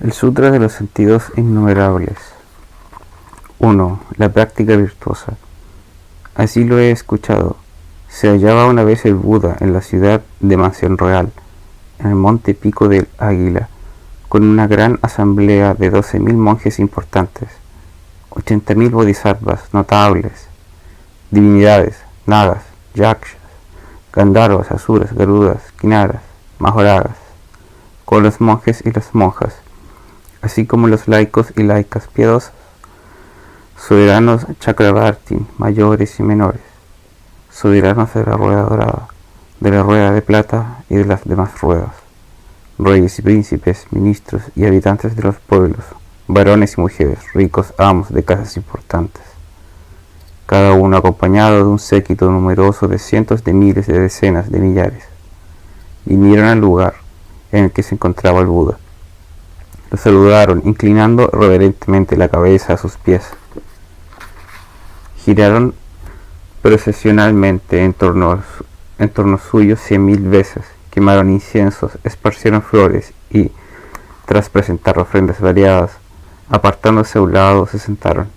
El Sutra de los Sentidos Innumerables. 1. La práctica virtuosa. Así lo he escuchado. Se hallaba una vez el Buda en la ciudad de Mansión Real, en el monte Pico del Águila, con una gran asamblea de 12.000 monjes importantes, 80.000 bodhisattvas notables, divinidades, nagas, yakshas, gandharvas, asuras, garudas, kinaras, majoragas, con los monjes y las monjas, así como los laicos y laicas piadosos, soberanos Chakravarti, mayores y menores, soberanos de la rueda dorada, de la rueda de plata y de las demás ruedas, reyes y príncipes, ministros y habitantes de los pueblos, varones y mujeres, ricos amos de casas importantes, cada uno acompañado de un séquito numeroso de cientos de miles, de decenas de millares, vinieron al lugar en el que se encontraba el Buda. Lo saludaron, inclinando reverentemente la cabeza a sus pies. Giraron procesionalmente en torno suyo 100.000 veces, quemaron inciensos, esparcieron flores y, tras presentar ofrendas variadas, apartándose a un lado, se sentaron.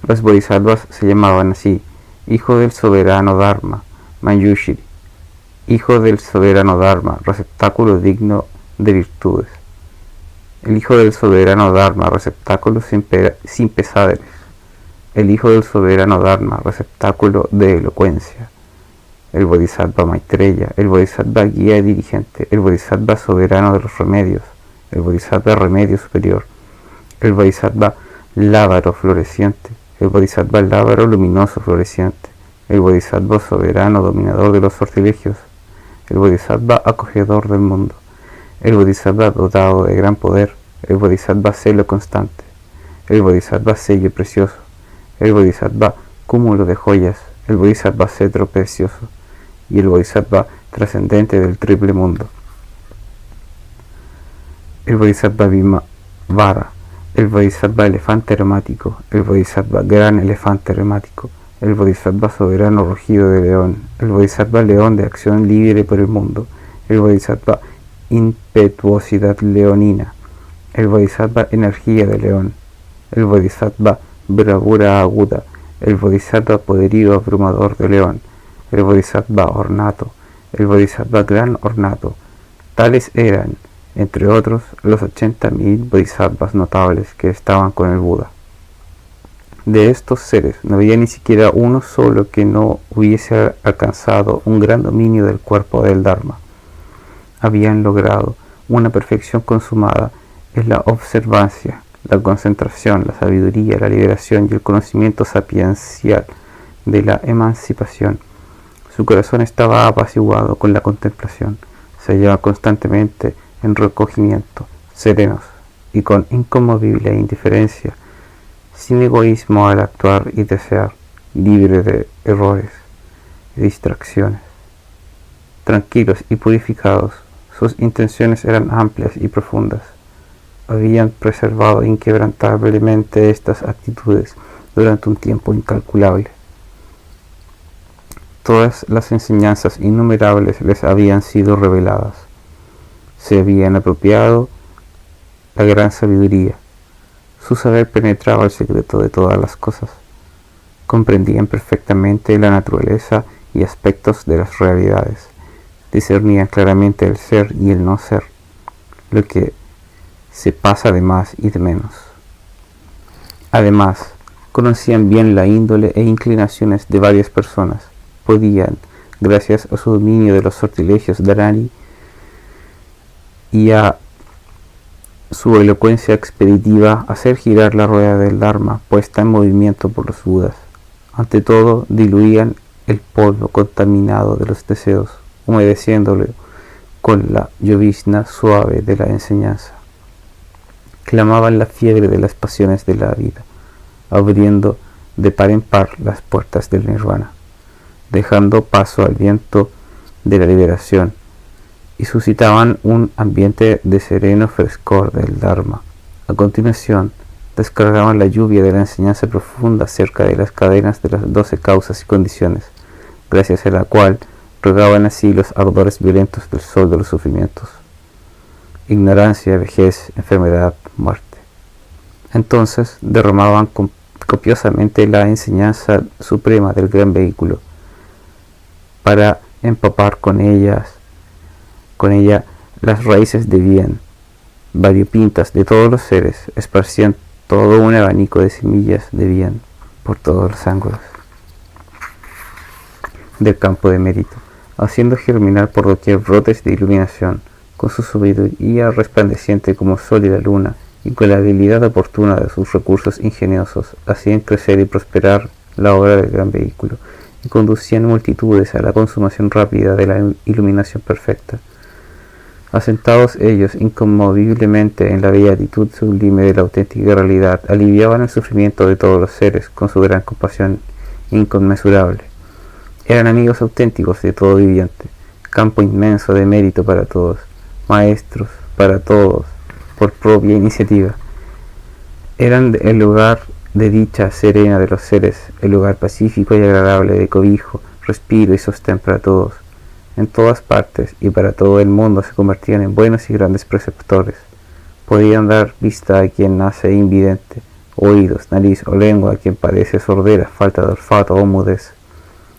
Los bodhisattvas se llamaban así: hijo del soberano Dharma, Manjushri, hijo del soberano Dharma, receptáculo digno de virtudes, el hijo del soberano Dharma, receptáculo sin pesaderes, el hijo del soberano Dharma, receptáculo de elocuencia, el bodhisattva Maitreya, el bodhisattva guía dirigente, el bodhisattva soberano de los remedios, el bodhisattva remedio superior, el bodhisattva lábaro floreciente, el bodhisattva lábaro luminoso floreciente, el bodhisattva soberano dominador de los sortilegios, el bodhisattva acogedor del mundo, el bodhisattva dotado de gran poder, el bodhisattva celo constante, el bodhisattva sello precioso, el bodhisattva cúmulo de joyas, el bodhisattva cetro precioso y el bodhisattva trascendente del triple mundo, el bodhisattva Vimavara, el bodhisattva elefante aromático, el bodhisattva gran elefante aromático, el bodhisattva soberano rugido de león, el bodhisattva león de acción libre por el mundo, el bodhisattva impetuosidad leonina, el bodhisattva energía de león, el bodhisattva bravura aguda, el bodhisattva poderío abrumador de león, el bodhisattva ornato, el bodhisattva gran ornato. Tales eran, entre otros, los 80.000 bodhisattvas notables que estaban con el Buda. De estos seres no había ni siquiera uno solo que no hubiese alcanzado un gran dominio del cuerpo del Dharma. Habían logrado una perfección consumada en la observancia, la concentración, la sabiduría, la liberación y el conocimiento sapiencial de la emancipación. Su corazón estaba apaciguado con la contemplación, se hallaba constantemente en recogimiento, serenos y con inconmovible indiferencia, sin egoísmo al actuar y desear, libre de errores y distracciones. Tranquilos y purificados, sus intenciones eran amplias y profundas. Habían preservado inquebrantablemente estas actitudes durante un tiempo incalculable. Todas las enseñanzas innumerables les habían sido reveladas. Se habían apropiado la gran sabiduría. Su saber penetraba el secreto de todas las cosas. Comprendían perfectamente la naturaleza y aspectos de las realidades. Discernían claramente el ser y el no ser, lo que se pasa de más y de menos. Además, conocían bien la índole e inclinaciones de varias personas. Podían, gracias a su dominio de los sortilegios Dharani y a su elocuencia expeditiva, hacer girar la rueda del Dharma puesta en movimiento por los Budas. Ante todo, diluían el polvo contaminado de los deseos, humedeciéndolo con la llovizna suave de la enseñanza. Clamaban la fiebre de las pasiones de la vida, abriendo de par en par las puertas del nirvana, dejando paso al viento de la liberación, y suscitaban un ambiente de sereno frescor del Dharma. A continuación, descargaban la lluvia de la enseñanza profunda acerca de las cadenas de las 12 causas y condiciones, gracias a la cual regaban así los ardores violentos del sol de los sufrimientos. ignorancia, vejez, enfermedad, muerte. Entonces derramaban copiosamente la enseñanza suprema del gran vehículo para empapar con ella las raíces de bien variopintas de todos los seres, esparcían todo un abanico de semillas de bien por todos los ángulos del campo de mérito, haciendo germinar por doquier brotes de iluminación, con su sabiduría resplandeciente como sol y la luna, y con la habilidad oportuna de sus recursos ingeniosos, hacían crecer y prosperar la obra del gran vehículo, y conducían multitudes a la consumación rápida de la iluminación perfecta. Asentados ellos inconmoviblemente en la beatitud sublime de la auténtica realidad, aliviaban el sufrimiento de todos los seres con su gran compasión inconmensurable. Eran amigos auténticos de todo viviente, campo inmenso de mérito para todos, maestros para todos, por propia iniciativa. Eran el lugar de dicha serena de los seres, el lugar pacífico y agradable de cobijo, respiro y sostén para todos. En todas partes y para todo el mundo se convertían en buenos y grandes preceptores. Podían dar vista a quien nace invidente, oídos, nariz o lengua a quien padece sordera, falta de olfato o mudez.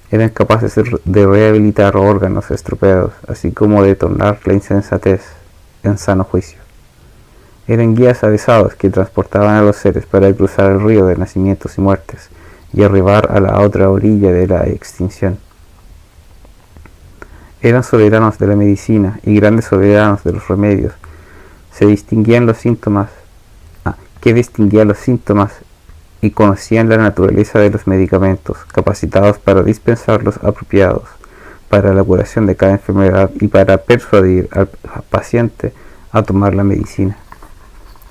Eran capaces de rehabilitar órganos estropeados, así como de tornar la insensatez en sano juicio. Eran guías avesados que transportaban a los seres para cruzar el río de nacimientos y muertes y arribar a la otra orilla de la extinción. Eran soberanos de la medicina y grandes soberanos de los remedios. Distinguían los síntomas y conocían la naturaleza de los medicamentos, capacitados para dispensarlos apropiados para la curación de cada enfermedad y para persuadir al paciente a tomar la medicina.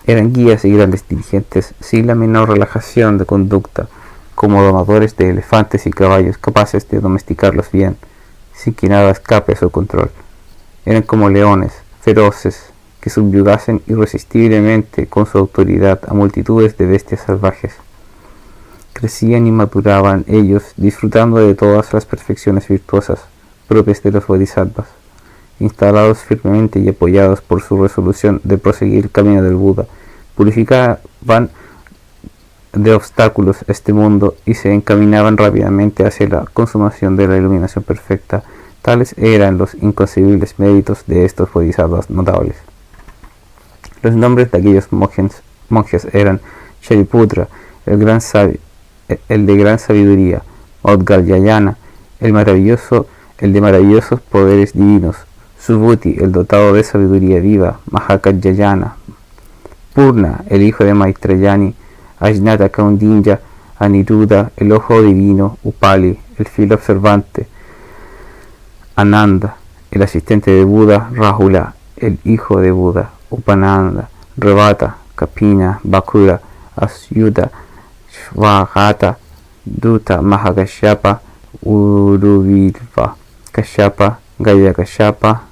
Eran guías y grandes dirigentes sin la menor relajación de conducta, como domadores de elefantes y caballos capaces de domesticarlos bien, sin que nada escape a su control. Eran como leones feroces que subyugasen irresistiblemente con su autoridad a multitudes de bestias salvajes. Crecían y maduraban ellos, disfrutando de todas las perfecciones virtuosas propias de los bodhisattvas, instalados firmemente y apoyados por su resolución de proseguir el camino del Buda, purificaban de obstáculos este mundo y se encaminaban rápidamente hacia la consumación de la iluminación perfecta. Tales eran los inconcebibles méritos de estos bodhisattvas notables. Los nombres de aquellos monjes eran Shariputra, el de gran sabiduría; Maudgalyayana, el de maravillosos poderes divinos; Subhuti, el dotado de sabiduría viva; Mahakasyayana; Purna, el hijo de Maitrayani; Ajnata Kaundinya; Aniruddha, el ojo divino; Upali, el fiel observante; Ananda, el asistente de Buda; Rahula, el hijo de Buda; Upananda; Revata, Kapina; Bakura, Asyuta; Shvagata, Duta; Mahakasyapa; Uruvilva Kasyapa; Gaya Kasyapa;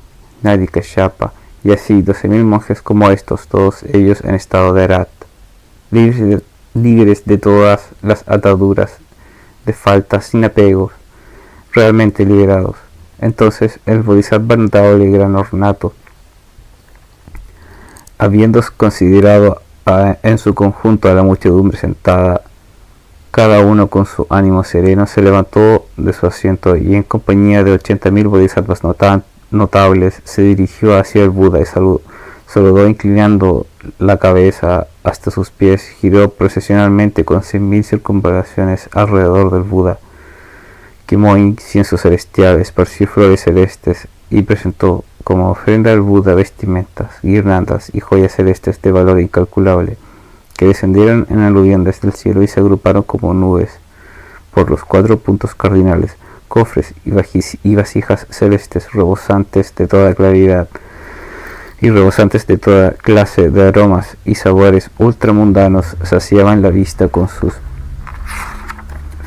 Nadi Kasyapa, y así 12.000 monjes como estos, todos ellos en estado de Arat, libres de todas las ataduras de faltas, sin apegos, realmente liberados. Entonces el Bodhisattva notable y gran ornato, habiendo considerado en su conjunto a la muchedumbre sentada, cada uno con su ánimo sereno, se levantó de su asiento y en compañía de 80.000 bodhisattvas notables se dirigió hacia el Buda y saludó inclinando la cabeza hasta sus pies, giró procesionalmente con 100.000 circunvalaciones alrededor del Buda, quemó incienso celestial, esparció flores celestes y presentó como ofrenda al Buda vestimentas, guirnaldas y joyas celestes de valor incalculable, que descendieron en aluvión desde el cielo y se agruparon como nubes por los 4 puntos cardinales, cofres y vasijas celestes rebosantes de toda claridad y rebosantes de toda clase de aromas y sabores ultramundanos saciaban la vista con sus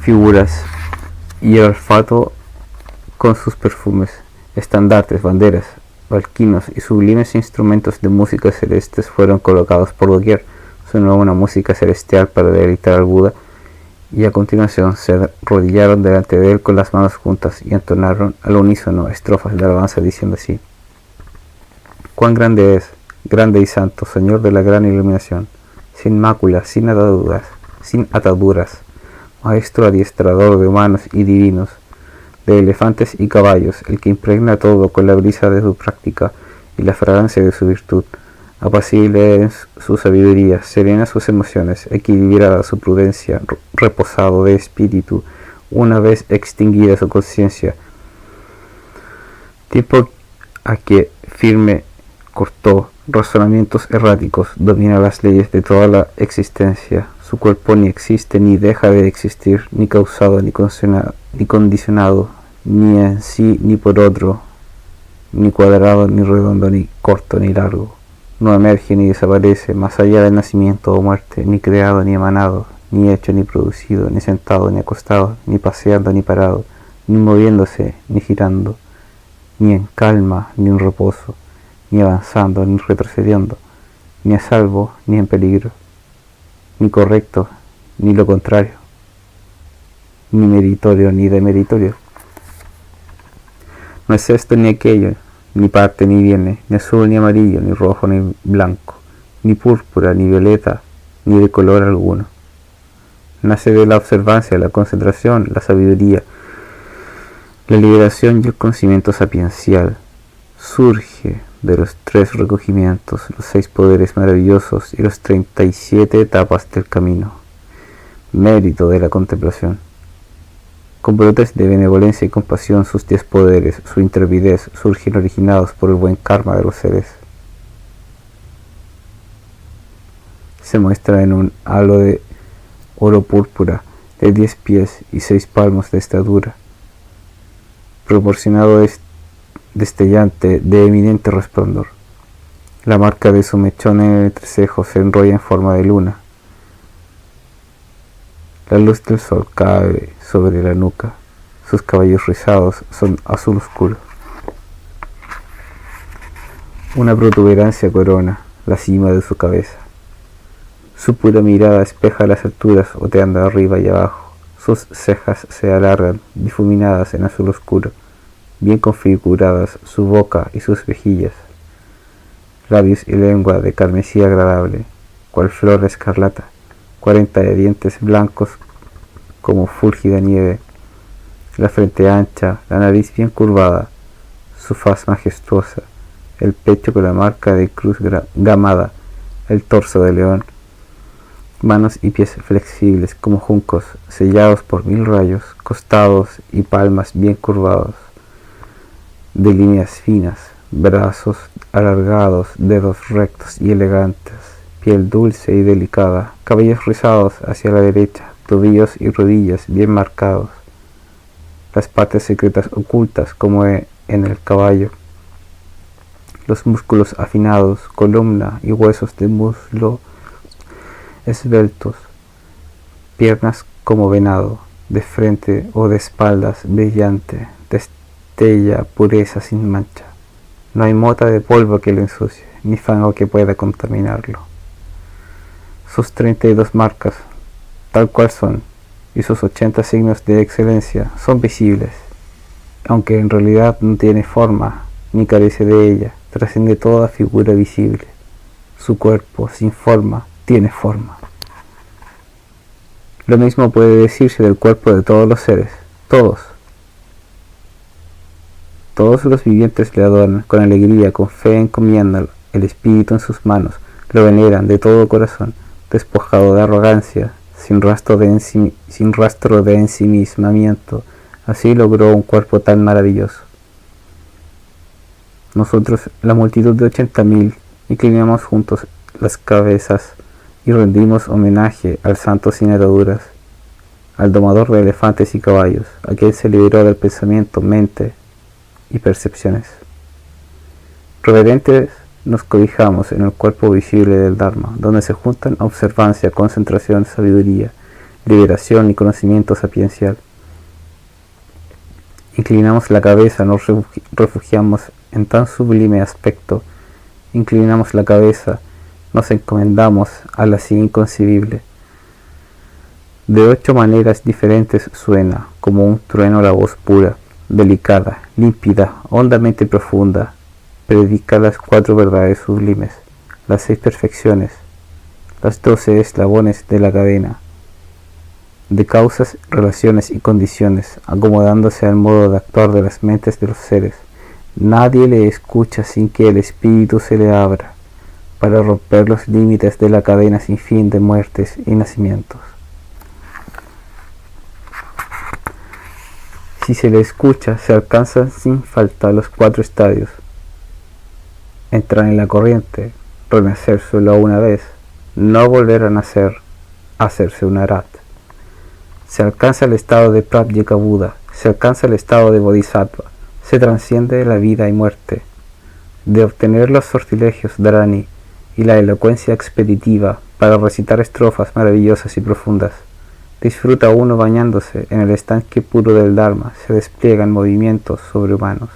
figuras y el olfato con sus perfumes. Estandartes, banderas, balquinos y sublimes instrumentos de música celestes fueron colocados por doquier. Sonó una música celestial para deleitar al Buda, y a continuación se arrodillaron delante de él con las manos juntas y entonaron al unísono estrofas de alabanza diciendo así: cuán grande es, grande y santo, Señor de la gran iluminación, sin máculas, sin ataduras, Maestro adiestrador de humanos y divinos, de elefantes y caballos, el que impregna todo con la brisa de su práctica y la fragancia de su virtud, apacible es su sabiduría, serena sus emociones, equilibrada su prudencia, reposado de espíritu, una vez extinguida su conciencia, tiempo a que firme cortó razonamientos erráticos, domina las leyes de toda la existencia, su cuerpo ni existe ni deja de existir, ni causado ni condicionado, ni en sí ni por otro, ni cuadrado ni redondo, ni corto ni largo, no emerge ni desaparece más allá del nacimiento o muerte, ni creado ni emanado, ni hecho ni producido, ni sentado ni acostado, ni paseando ni parado, ni moviéndose ni girando, ni en calma ni en reposo, ni avanzando ni retrocediendo, ni a salvo ni en peligro, ni correcto ni lo contrario, ni meritorio ni demeritorio. No es esto ni aquello, ni parte ni viene, ni azul ni amarillo, ni rojo ni blanco, ni púrpura ni violeta, ni de color alguno. Nace de la observancia, la concentración, la sabiduría, la liberación y el conocimiento sapiencial. Surge de los 3 recogimientos, los 6 poderes maravillosos y las 37 etapas del camino. Mérito de la contemplación. Con brotes de benevolencia y compasión, sus 10 poderes, su intrepidez, surgen originados por el buen karma de los seres. Se muestra en un halo de oro púrpura de 10 pies y 6 palmos de estatura, proporcionado destellante de eminente resplandor. La marca de su mechón en el entrecejo se enrolla en forma de luna. La luz del sol cae sobre la nuca. Sus cabellos rizados son azul oscuro. Una protuberancia corona la cima de su cabeza. Su pura mirada espeja las alturas oteando arriba y abajo. Sus cejas se alargan, difuminadas en azul oscuro, bien configuradas su boca y sus mejillas. Labios y lengua de carmesí agradable, cual flor escarlata. 40 de dientes blancos como fúlgida nieve, la frente ancha, la nariz bien curvada, su faz majestuosa, el pecho con la marca de cruz gamada, el torso de león, manos y pies flexibles como juncos, sellados por 1000 rayos, costados y palmas bien curvados, de líneas finas, brazos alargados, dedos rectos y elegantes, piel dulce y delicada, cabellos rizados hacia la derecha, tobillos y rodillas bien marcados, las partes secretas ocultas como en el caballo, los músculos afinados, columna y huesos de muslo esbeltos, piernas como venado, de frente o de espaldas brillante, destella pureza sin mancha. No hay mota de polvo que lo ensucie, ni fango que pueda contaminarlo. Sus 32 marcas, tal cual son, y sus 80 signos de excelencia son visibles, aunque en realidad no tiene forma, ni carece de ella, trasciende toda figura visible. Su cuerpo, sin forma, tiene forma. Lo mismo puede decirse del cuerpo de todos los seres, todos. Todos los vivientes le adoran con alegría, con fe encomiendan el espíritu en sus manos, lo veneran de todo corazón, despojado de arrogancia, sin rastro de ensimismamiento. Así logró un cuerpo tan maravilloso. Nosotros, la multitud de 80.000, inclinamos juntos las cabezas y rendimos homenaje al santo sin ataduras, al domador de elefantes y caballos, a quien se liberó del pensamiento, mente y percepciones. Reverentes nos cobijamos en el cuerpo visible del Dharma, donde se juntan observancia, concentración, sabiduría, liberación y conocimiento sapiencial. Inclinamos la cabeza, nos refugiamos en tan sublime aspecto. Inclinamos la cabeza, nos encomendamos a la así inconcebible. De 8 maneras diferentes suena, como un trueno la voz pura, delicada, límpida, hondamente profunda, predica las 4 verdades sublimes, las 6 perfecciones, las 12 eslabones de la cadena, de causas, relaciones y condiciones, acomodándose al modo de actuar de las mentes de los seres. Nadie le escucha sin que el espíritu se le abra, para romper los límites de la cadena sin fin de muertes y nacimientos. Si se le escucha, se alcanzan sin falta los 4 estadios: entrar en la corriente, renacer solo una vez, no volver a nacer, hacerse un arat. Se alcanza el estado de Pratyeka Buddha, se alcanza el estado de Bodhisattva, se transciende la vida y muerte. De obtener los sortilegios Dharani y la elocuencia expeditiva para recitar estrofas maravillosas y profundas, disfruta uno bañándose en el estanque puro del Dharma, se despliegan movimientos sobrehumanos,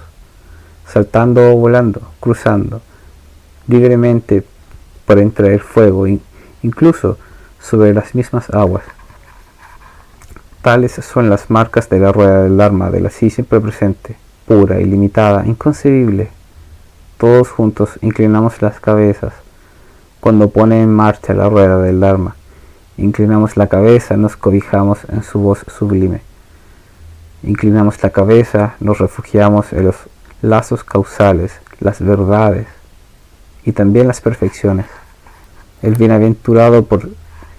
saltando o volando, cruzando libremente por entre el fuego, incluso sobre las mismas aguas. Tales son las marcas de la rueda del Dharma, de la sí siempre presente, pura, ilimitada, inconcebible. Todos juntos inclinamos las cabezas cuando pone en marcha la rueda del Dharma. Inclinamos la cabeza, nos cobijamos en su voz sublime. Inclinamos la cabeza, nos refugiamos en los lazos causales, las verdades y también las perfecciones. El bienaventurado por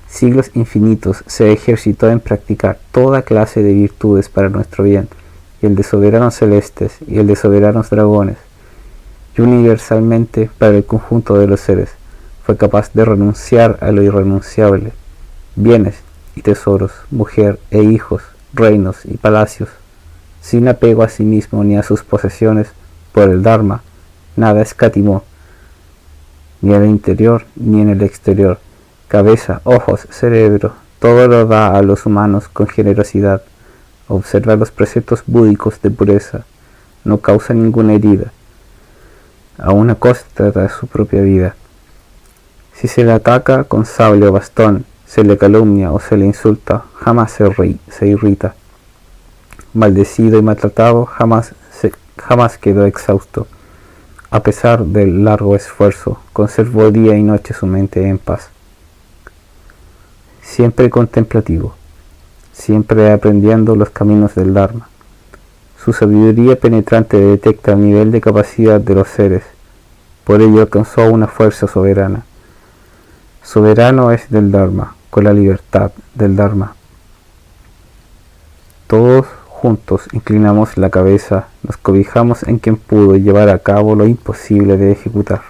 siglos infinitos se ejercitó en practicar toda clase de virtudes para nuestro bien, y el de soberanos celestes y el de soberanos dragones, y universalmente para el conjunto de los seres, fue capaz de renunciar a lo irrenunciable, bienes y tesoros, mujer e hijos, reinos y palacios, sin apego a sí mismo ni a sus posesiones. Por el Dharma nada escatimó, ni en el interior ni en el exterior. Cabeza, ojos, cerebro, todo lo da a los humanos con generosidad. Observa los preceptos búdicos de pureza, no causa ninguna herida, aun a costa de su propia vida. Si se le ataca con sable o bastón, se le calumnia o se le insulta, jamás se irrita. Maldecido y maltratado, jamás quedó exhausto. A pesar del largo esfuerzo, conservó día y noche su mente en paz. Siempre contemplativo, siempre aprendiendo los caminos del Dharma. Su sabiduría penetrante detecta el nivel de capacidad de los seres, por ello alcanzó una fuerza soberana. Soberano es del Dharma, con la libertad del Dharma. Todos juntos inclinamos la cabeza, nos cobijamos en quien pudo llevar a cabo lo imposible de ejecutar.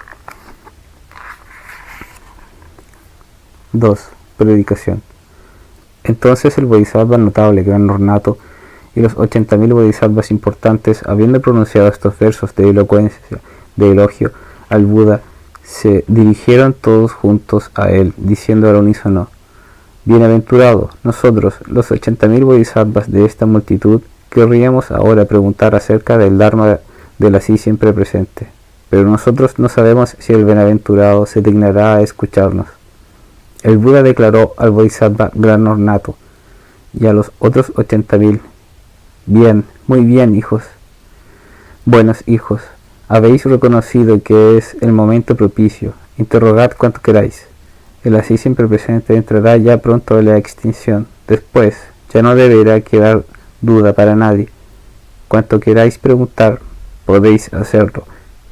2. Predicación. Entonces el Bodhisattva notable Gran Ornato y los 80.000 Bodhisattvas importantes, habiendo pronunciado estos versos de elocuencia, de elogio al Buda, se dirigieron todos juntos a él, diciendo al unísono: Bienaventurado, nosotros, los 80.000 Bodhisattvas de esta multitud, querríamos ahora preguntar acerca del Dharma de la sí siempre presente, pero nosotros no sabemos si el bienaventurado se dignará a escucharnos. El Buda declaró al Bodhisattva Gran Ornato y a los otros 80.000: Bien, muy bien, hijos. Buenos hijos, habéis reconocido que es el momento propicio. Interrogad cuanto queráis. El así siempre presente entrará ya pronto en la extinción. Después, ya no deberá quedar duda para nadie. Cuanto queráis preguntar, podéis hacerlo,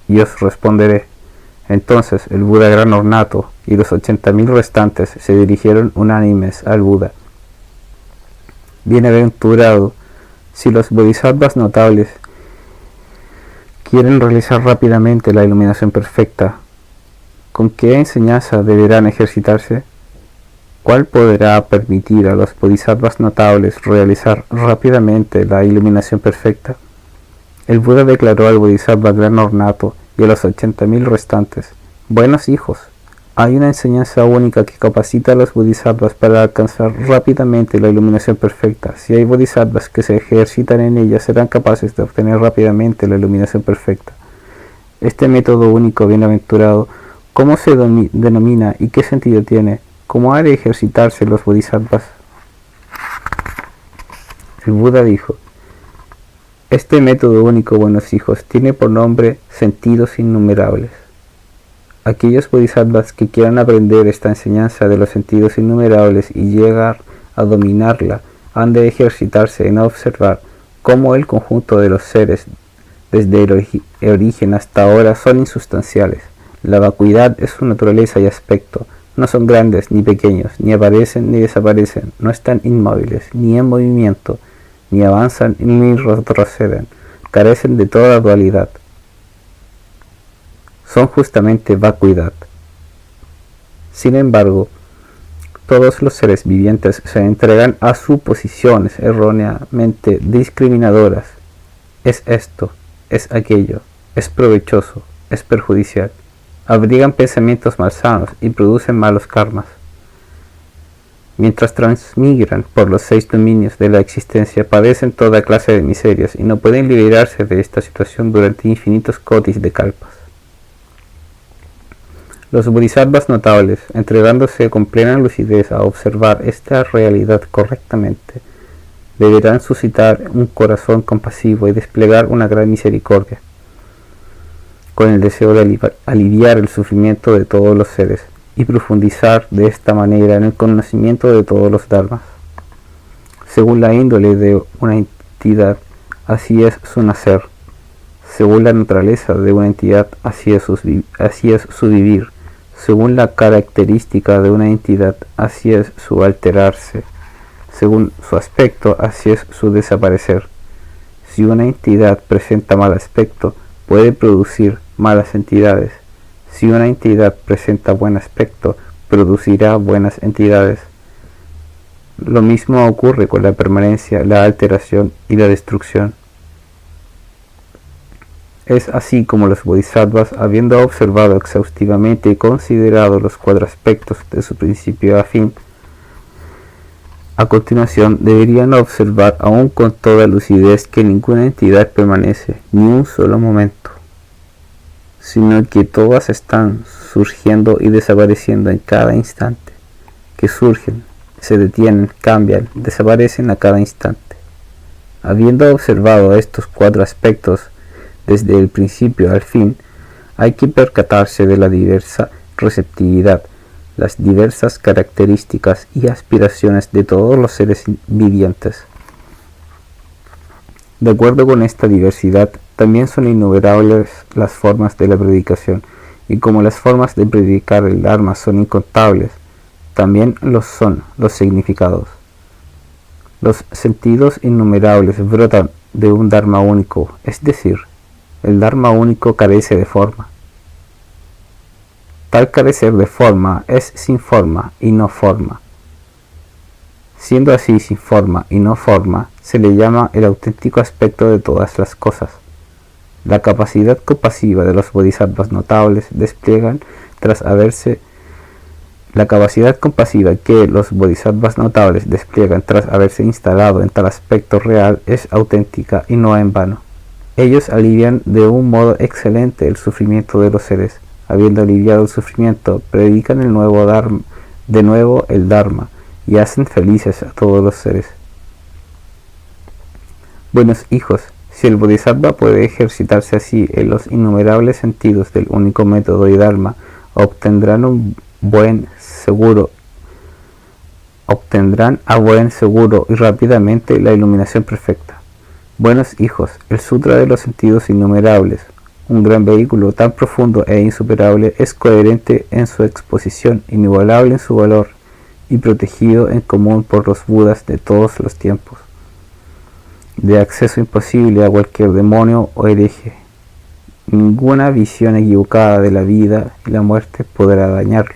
y os responderé. Entonces el Buda Gran Ornato y los 80.000 restantes se dirigieron unánimes al Buda. Bienaventurado, si los Bodhisattvas notables quieren realizar rápidamente la iluminación perfecta, ¿con qué enseñanza deberán ejercitarse? ¿Cuál podrá permitir a los Bodhisattvas notables realizar rápidamente la iluminación perfecta? El Buda declaró al Bodhisattva Gran Ornato y a los 80.000 restantes: Buenos hijos, hay una enseñanza única que capacita a los Bodhisattvas para alcanzar rápidamente la iluminación perfecta. Si hay Bodhisattvas que se ejercitan en ella, serán capaces de obtener rápidamente la iluminación perfecta. Este método único, bienaventurado, ¿cómo se denomina y qué sentido tiene? ¿Cómo ha de ejercitarse los Bodhisattvas? El Buda dijo: Este método único, buenos hijos, tiene por nombre sentidos innumerables. Aquellos bodhisattvas que quieran aprender esta enseñanza de los sentidos innumerables y llegar a dominarla, han de ejercitarse en observar cómo el conjunto de los seres desde el origen hasta ahora son insustanciales. La vacuidad es su naturaleza y aspecto. No son grandes ni pequeños, ni aparecen ni desaparecen, no están inmóviles, ni en movimiento, ni avanzan ni retroceden, carecen de toda dualidad. Son justamente vacuidad. Sin embargo, todos los seres vivientes se entregan a suposiciones erróneamente discriminadoras. Es esto, es aquello, es provechoso, es perjudicial. Abrigan pensamientos malsanos y producen malos karmas. Mientras transmigran por los 6 dominios de la existencia, padecen toda clase de miserias y no pueden liberarse de esta situación durante infinitos kotis de kalpas. Los bodhisattvas notables, entregándose con plena lucidez a observar esta realidad correctamente, deberán suscitar un corazón compasivo y desplegar una gran misericordia, con el deseo de aliviar el sufrimiento de todos los seres y profundizar de esta manera en el conocimiento de todos los dharmas. Según la índole de una entidad, así es su nacer. Según la naturaleza de una entidad, así es su vivir. Según la característica de una entidad, así es su alterarse. Según su aspecto, así es su desaparecer. Si una entidad presenta mal aspecto, puede producir malas entidades. Si una entidad presenta buen aspecto, producirá buenas entidades. Lo mismo ocurre con la permanencia, la alteración y la destrucción. Es así como los bodhisattvas, habiendo observado exhaustivamente y considerado los 4 aspectos de su principio a fin, a continuación deberían observar aún con toda lucidez que ninguna entidad permanece ni un solo momento, sino que todas están surgiendo y desapareciendo en cada instante, que surgen, se detienen, cambian, desaparecen a cada instante. Habiendo observado estos 4 aspectos desde el principio al fin, hay que percatarse de la diversa receptividad, las diversas características y aspiraciones de todos los seres vivientes. De acuerdo con esta diversidad, también son innumerables las formas de la predicación, y como las formas de predicar el Dharma son incontables, también los son los significados. Los sentidos innumerables brotan de un Dharma único, es decir, el Dharma único carece de forma. Tal carecer de forma es sin forma y no forma. Siendo así sin forma y no forma, se le llama el auténtico aspecto de todas las cosas. La capacidad compasiva de los bodhisattvas notables despliegan tras haberse instalado en tal aspecto real es auténtica y no en vano. Ellos alivian de un modo excelente el sufrimiento de los seres. Habiendo aliviado el sufrimiento, predican de nuevo el Dharma y hacen felices a todos los seres. Buenos hijos, si el bodhisattva puede ejercitarse así en los innumerables sentidos del único método y Dharma, obtendrán a buen seguro y rápidamente la iluminación perfecta. Buenos hijos, el Sutra de los Sentidos Innumerables, un gran vehículo tan profundo e insuperable, es coherente en su exposición, inigualable en su valor y protegido en común por los Budas de todos los tiempos, de acceso imposible a cualquier demonio o hereje. Ninguna visión equivocada de la vida y la muerte podrá dañarlo.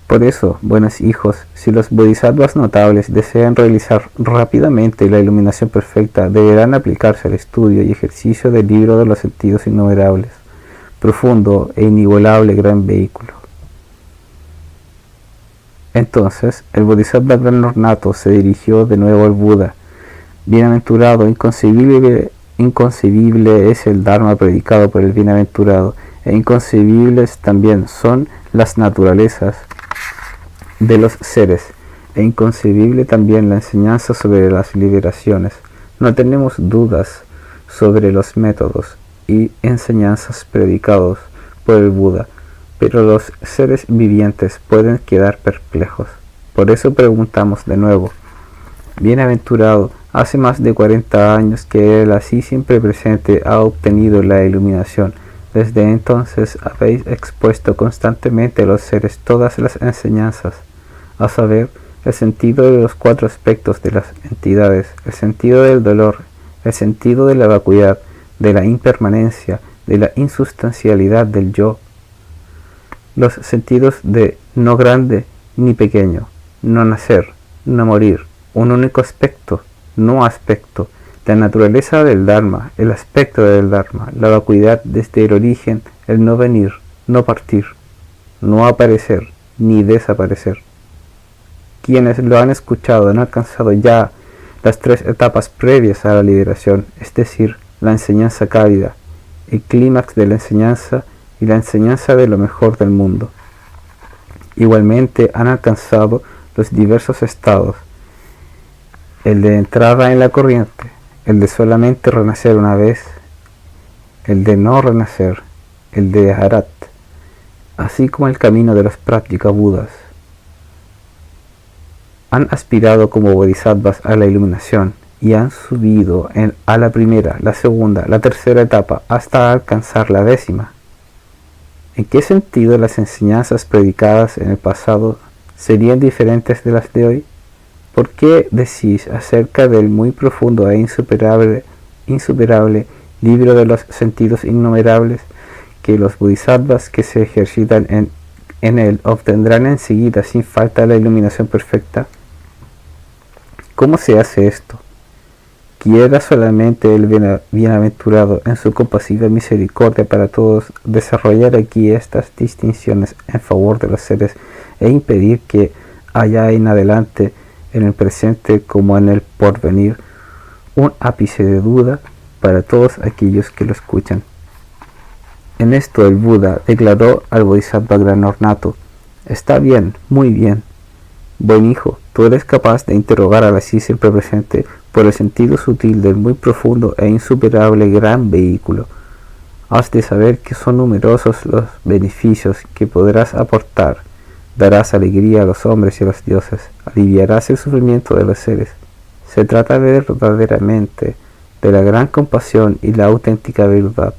Por eso, buenos hijos, si los bodhisattvas notables desean realizar rápidamente la iluminación perfecta, deberán aplicarse al estudio y ejercicio del libro de los sentidos innumerables, profundo e inigualable gran vehículo. Entonces, el bodhisattva gran ornato se dirigió de nuevo al Buda. Bienaventurado, inconcebible es el Dharma predicado por el bienaventurado, e inconcebibles también son las naturalezas de los seres, e inconcebible también la enseñanza sobre las liberaciones. No tenemos dudas sobre los métodos y enseñanzas predicados por el Buda, pero los seres vivientes pueden quedar perplejos. Por eso preguntamos de nuevo: bienaventurado, hace más de 40 años que el así siempre presente ha obtenido la iluminación. Desde entonces habéis expuesto constantemente a los seres todas las enseñanzas, a saber, el sentido de los 4 aspectos de las entidades, el sentido del dolor, el sentido de la vacuidad, de la impermanencia, de la insustancialidad del yo, los sentidos de no grande ni pequeño, no nacer, no morir, un único aspecto, no aspecto, la naturaleza del Dharma, el aspecto del Dharma, la vacuidad desde el origen, el no venir, no partir, no aparecer ni desaparecer. Quienes lo han escuchado han alcanzado ya las 3 etapas previas a la liberación, es decir, la enseñanza cálida, el clímax de la enseñanza y la enseñanza de lo mejor del mundo. Igualmente han alcanzado los diversos estados, el de entrada en la corriente, el de solamente renacer una vez, el de no renacer, el de Harat, así como el camino de los prácticos budas. Han aspirado como bodhisattvas a la iluminación y han subido a la primera, la segunda, la tercera etapa hasta alcanzar la 10ª. ¿En qué sentido las enseñanzas predicadas en el pasado serían diferentes de las de hoy? ¿Por qué decís acerca del muy profundo e insuperable libro de los sentidos innumerables que los bodhisattvas que se ejercitan en él obtendrán enseguida sin falta la iluminación perfecta? ¿Cómo se hace esto? Quiera solamente el bienaventurado en su compasiva misericordia para todos desarrollar aquí estas distinciones en favor de los seres e impedir que haya en adelante, en el presente como en el porvenir, un ápice de duda para todos aquellos que lo escuchan. En esto el Buda declaró al Bodhisattva gran ornato: está bien, muy bien. Buen hijo, tú eres capaz de interrogar al así siempre presente por el sentido sutil del muy profundo e insuperable gran vehículo. Has de saber que son numerosos los beneficios que podrás aportar. Darás alegría a los hombres y a los dioses, aliviarás el sufrimiento de los seres. Se trata verdaderamente de la gran compasión y la auténtica verdad.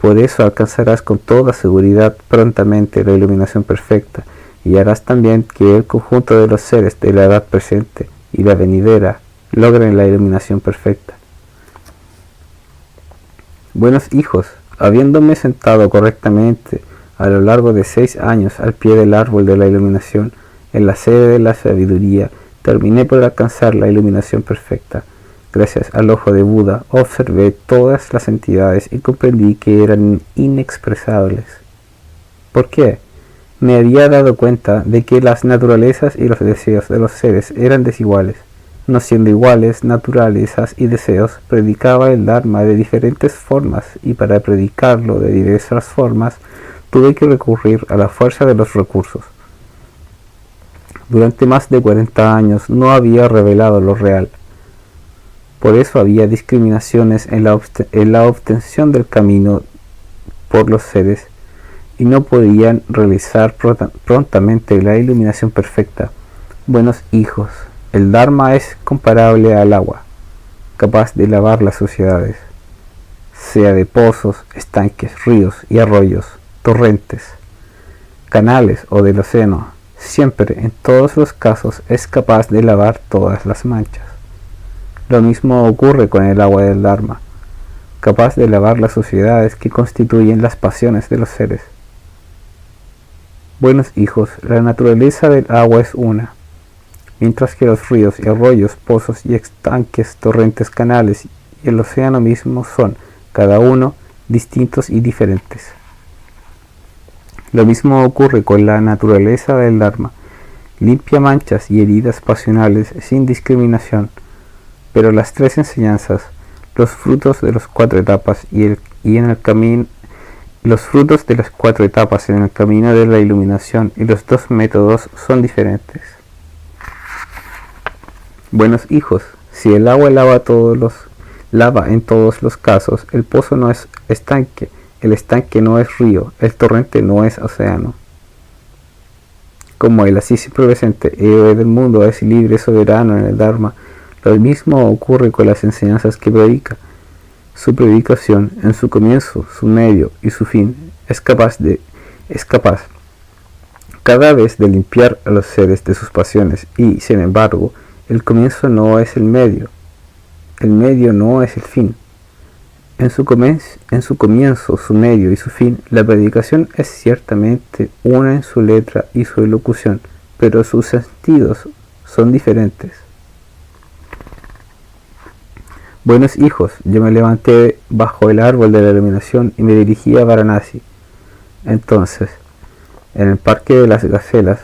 Por eso alcanzarás con toda seguridad prontamente la iluminación perfecta, y harás también que el conjunto de los seres de la edad presente y la venidera logren la iluminación perfecta. Buenos hijos, habiéndome sentado correctamente a lo largo de 6 años al pie del árbol de la iluminación, en la sede de la sabiduría, terminé por alcanzar la iluminación perfecta. Gracias al ojo de Buda, observé todas las entidades y comprendí que eran inexpresables. ¿Por qué? Me había dado cuenta de que las naturalezas y los deseos de los seres eran desiguales. No siendo iguales, naturalezas y deseos, predicaba el Dharma de diferentes formas, y para predicarlo de diversas formas, tuve que recurrir a la fuerza de los recursos. Durante más de 40 años no había revelado lo real. Por eso había discriminaciones en la obtención del camino por los seres, y no podían realizar prontamente la iluminación perfecta. Buenos hijos, el Dharma es comparable al agua, capaz de lavar las suciedades, sea de pozos, estanques, ríos y arroyos, torrentes, canales o del océano. Siempre, en todos los casos, es capaz de lavar todas las manchas. Lo mismo ocurre con el agua del Dharma, capaz de lavar las suciedades que constituyen las pasiones de los seres. Buenos hijos, la naturaleza del agua es una, mientras que los ríos y arroyos, pozos y estanques, torrentes, canales y el océano mismo son, cada uno, distintos y diferentes. Lo mismo ocurre con la naturaleza del Dharma, limpia manchas y heridas pasionales sin discriminación, pero las 3 enseñanzas, los frutos de las 4 etapas los frutos de las 4 etapas en el camino de la iluminación y los 2 métodos son diferentes. Buenos hijos, si el agua lava en todos los casos, el pozo no es estanque, el estanque no es río, el torrente no es océano. Como el así siempre presente héroe del mundo es libre soberano en el Dharma, lo mismo ocurre con las enseñanzas que predica. Su predicación, en su comienzo, su medio y su fin, es capaz cada vez de limpiar a los seres de sus pasiones y, sin embargo, el comienzo no es el medio no es el fin. En su comienzo, su medio y su fin, la predicación es ciertamente una en su letra y su elocución, pero sus sentidos son diferentes. Buenos hijos, yo me levanté bajo el árbol de la iluminación y me dirigí a Varanasi. Entonces, en el parque de las gacelas,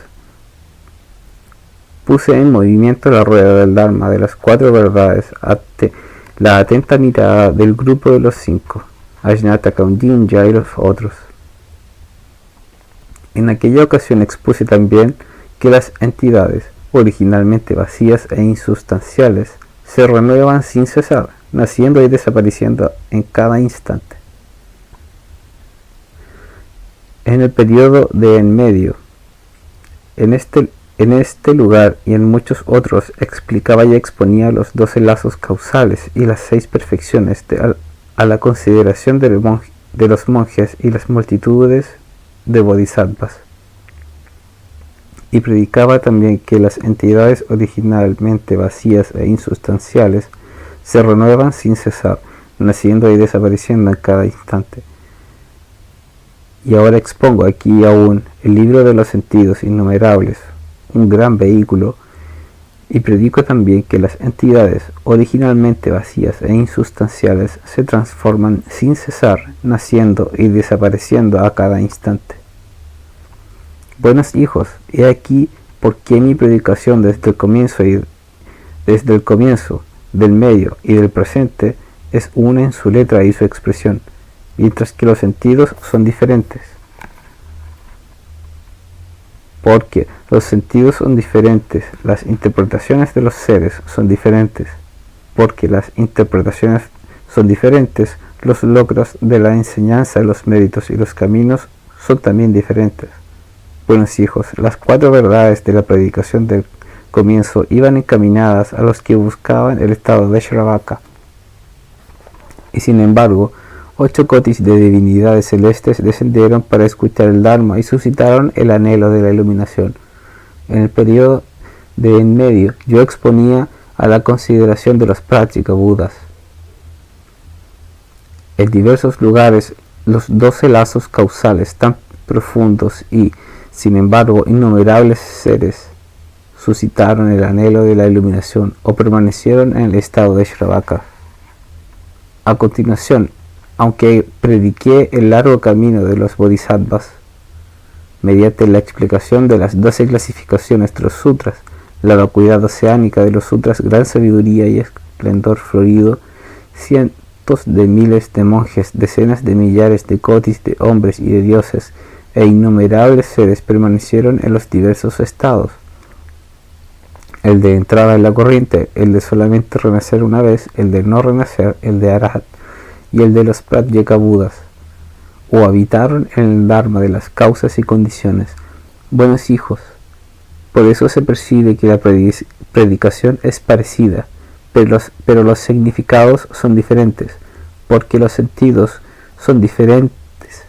puse en movimiento la rueda del Dharma de las 4 verdades ante la atenta mirada del grupo de los 5, Ajnata Kaundinya y los otros. En aquella ocasión expuse también que las entidades, originalmente vacías e insustanciales, se renuevan sin cesar, naciendo y desapareciendo en cada instante. En el periodo de en medio, en este lugar y en muchos otros explicaba y exponía los 12 lazos causales y las 6 perfecciones a la consideración de los monjes y las multitudes de bodhisattvas. Y predicaba también que las entidades originalmente vacías e insustanciales se renuevan sin cesar, naciendo y desapareciendo en cada instante. Y ahora expongo aquí aún el libro de los sentidos innumerables, un gran vehículo, y predico también que las entidades originalmente vacías e insustanciales se transforman sin cesar, naciendo y desapareciendo a cada instante. Buenos hijos, he aquí por qué mi predicación desde el comienzo, del medio y del presente es una en su letra y su expresión, mientras que los sentidos son diferentes. Porque los sentidos son diferentes, las interpretaciones de los seres son diferentes. Porque las interpretaciones son diferentes, los logros de la enseñanza, los méritos y los caminos son también diferentes. Buenos hijos, las 4 verdades de la predicación del comienzo iban encaminadas a los que buscaban el estado de Shravaka. Y sin embargo, 8 cotis de divinidades celestes descendieron para escuchar el Dharma y suscitaron el anhelo de la iluminación. En el periodo de en medio, yo exponía a la consideración de los prácticos budas. En diversos lugares, los 12 lazos causales tan profundos y, sin embargo, innumerables seres suscitaron el anhelo de la iluminación o permanecieron en el estado de Shravaka. A continuación, aunque prediqué el largo camino de los bodhisattvas, mediante la explicación de las 12 clasificaciones de los sutras, la vacuidad oceánica de los sutras, gran sabiduría y esplendor florido, cientos de miles de monjes, decenas de millares de cotis de hombres y de dioses, e innumerables seres permanecieron en los diversos estados. El de entrada en la corriente, el de solamente renacer una vez, el de no renacer, el de Arahat, y el de los Pratyeka Budas, o habitaron en el Dharma de las causas y condiciones. Buenos hijos, por eso se percibe que la predicación es parecida, pero los significados son diferentes, porque los sentidos son diferentes,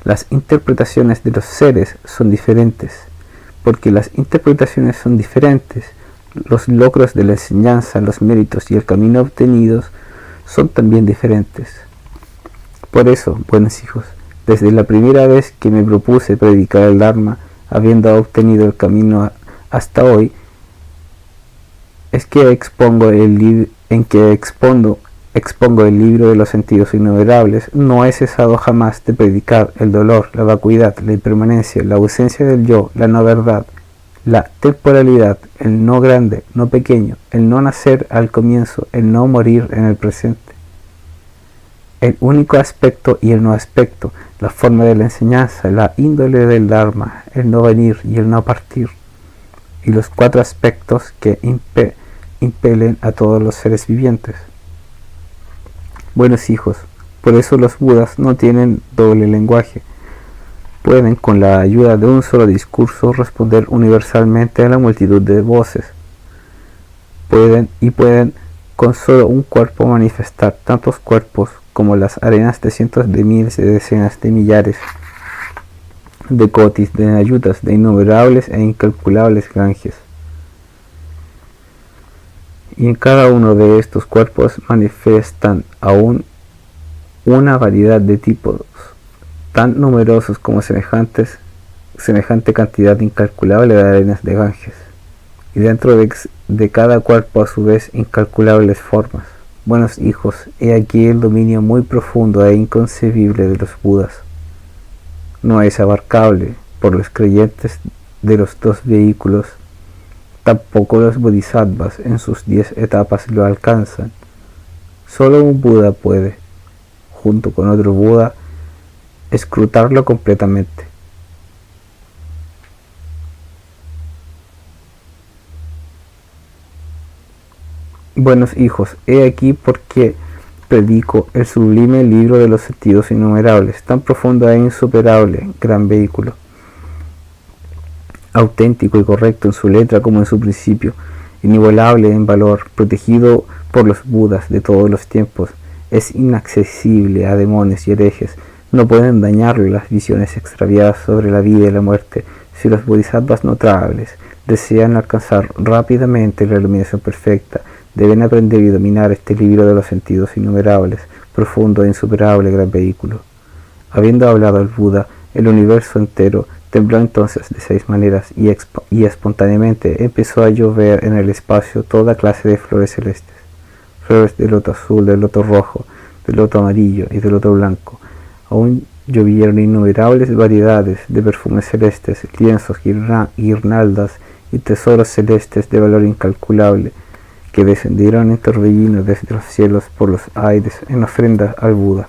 las interpretaciones de los seres son diferentes, porque las interpretaciones son diferentes, los logros de la enseñanza, los méritos y el camino obtenidos son también diferentes. Por eso, buenos hijos, desde la primera vez que me propuse predicar el Dharma, habiendo obtenido el camino hasta hoy, es que expongo el libro de los sentidos innumerables. No he cesado jamás de predicar el dolor, la vacuidad, la impermanencia, la ausencia del yo, la no verdad, la temporalidad, el no grande, no pequeño, el no nacer al comienzo, el no morir en el presente, el único aspecto y el no aspecto, la forma de la enseñanza, la índole del Dharma, el no venir y el no partir, y los 4 aspectos que impelen a todos los seres vivientes. Buenos hijos, Por eso los Budas no tienen doble lenguaje. Pueden, con la ayuda de un solo discurso, responder universalmente a la multitud de voces. Pueden con solo un cuerpo manifestar tantos cuerpos como las arenas de cientos de miles y decenas de millares de cotis, de nayutas, de innumerables e incalculables Ganges. Y en cada uno de estos cuerpos manifiestan aún una variedad de tipos tan numerosos como semejante cantidad incalculable de arenas de Ganges, y dentro de cada cuerpo a su vez incalculables formas. Buenos hijos, he aquí el dominio muy profundo e inconcebible de los Budas. No es abarcable por los creyentes de los dos vehículos, tampoco los bodhisattvas en sus 10 etapas lo alcanzan. Solo un Buda puede, junto con otro Buda, escrutarlo completamente. Buenos hijos, he aquí porque predico el sublime libro de los sentidos innumerables, tan profundo e insuperable, gran vehículo, auténtico y correcto en su letra como en su principio, inigualable en valor, protegido por los Budas de todos los tiempos, es inaccesible a demonios y herejes. No pueden dañarle las visiones extraviadas sobre la vida y la muerte. Si los bodhisattvas notables desean alcanzar rápidamente la iluminación perfecta, deben aprender y dominar este libro de los sentidos innumerables, profundo e insuperable gran vehículo. Habiendo hablado el Buda, el universo entero tembló entonces de 6 maneras y espontáneamente empezó a llover en el espacio toda clase de flores celestes, flores de loto azul, de loto rojo, de loto amarillo y de loto blanco. Aún llovieron innumerables variedades de perfumes celestes, lienzos, guirnaldas y tesoros celestes de valor incalculable, que descendieron en torbellinos desde los cielos por los aires en ofrenda al Buda,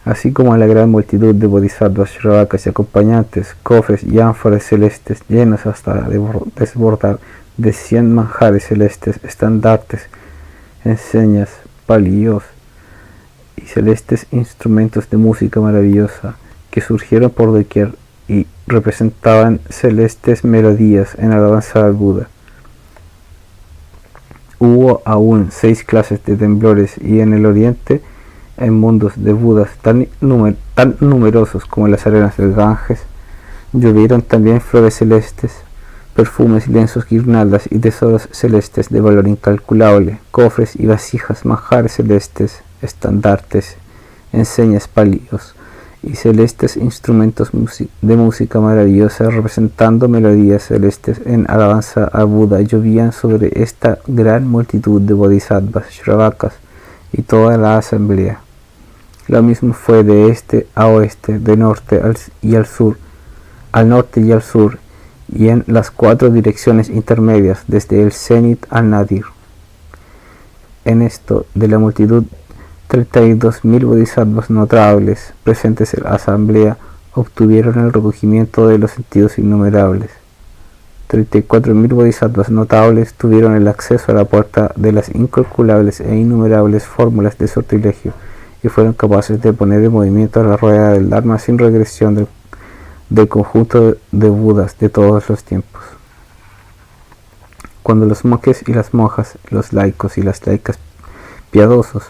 así como a la gran multitud de bodhisattvas, shravakas y acompañantes, cofres y ánforas celestes llenos hasta desbordar de 100 manjares celestes, estandartes, enseñas, palillos y celestes instrumentos de música maravillosa que surgieron por doquier y representaban celestes melodías en alabanza al Buda. Hubo aún 6 clases de temblores, y en el oriente, en mundos de Budas tan numerosos como las arenas del Ganges, llovieron también flores celestes, perfumes, lienzos, guirnaldas y tesoros celestes de valor incalculable, cofres y vasijas, manjares celestes, estandartes, enseñas, palillos y celestes instrumentos de música maravillosa representando melodías celestes en alabanza a Buda llovían sobre esta gran multitud de bodhisattvas, shravakas y toda la asamblea. Lo mismo fue de este a oeste, de norte y al sur, al norte y al sur, y en las 4 direcciones intermedias, desde el cenit al nadir. En esto, de la multitud, 32.000 bodhisattvas notables presentes en la asamblea obtuvieron el recogimiento de los sentidos innumerables. 34.000 bodhisattvas notables tuvieron el acceso a la puerta de las incalculables e innumerables fórmulas de sortilegio y fueron capaces de poner en movimiento la rueda del Dharma sin regresión del conjunto de Budas de todos los tiempos. Cuando los monjes y las monjas, los laicos y las laicas piadosos,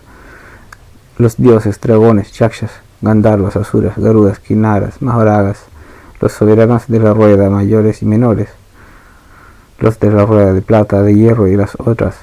los dioses, dragones, yakshas, gandharvas, asuras, garudas, kinaras, maharagas, los soberanos de la rueda mayores y menores, los de la rueda de plata, de hierro y las otras,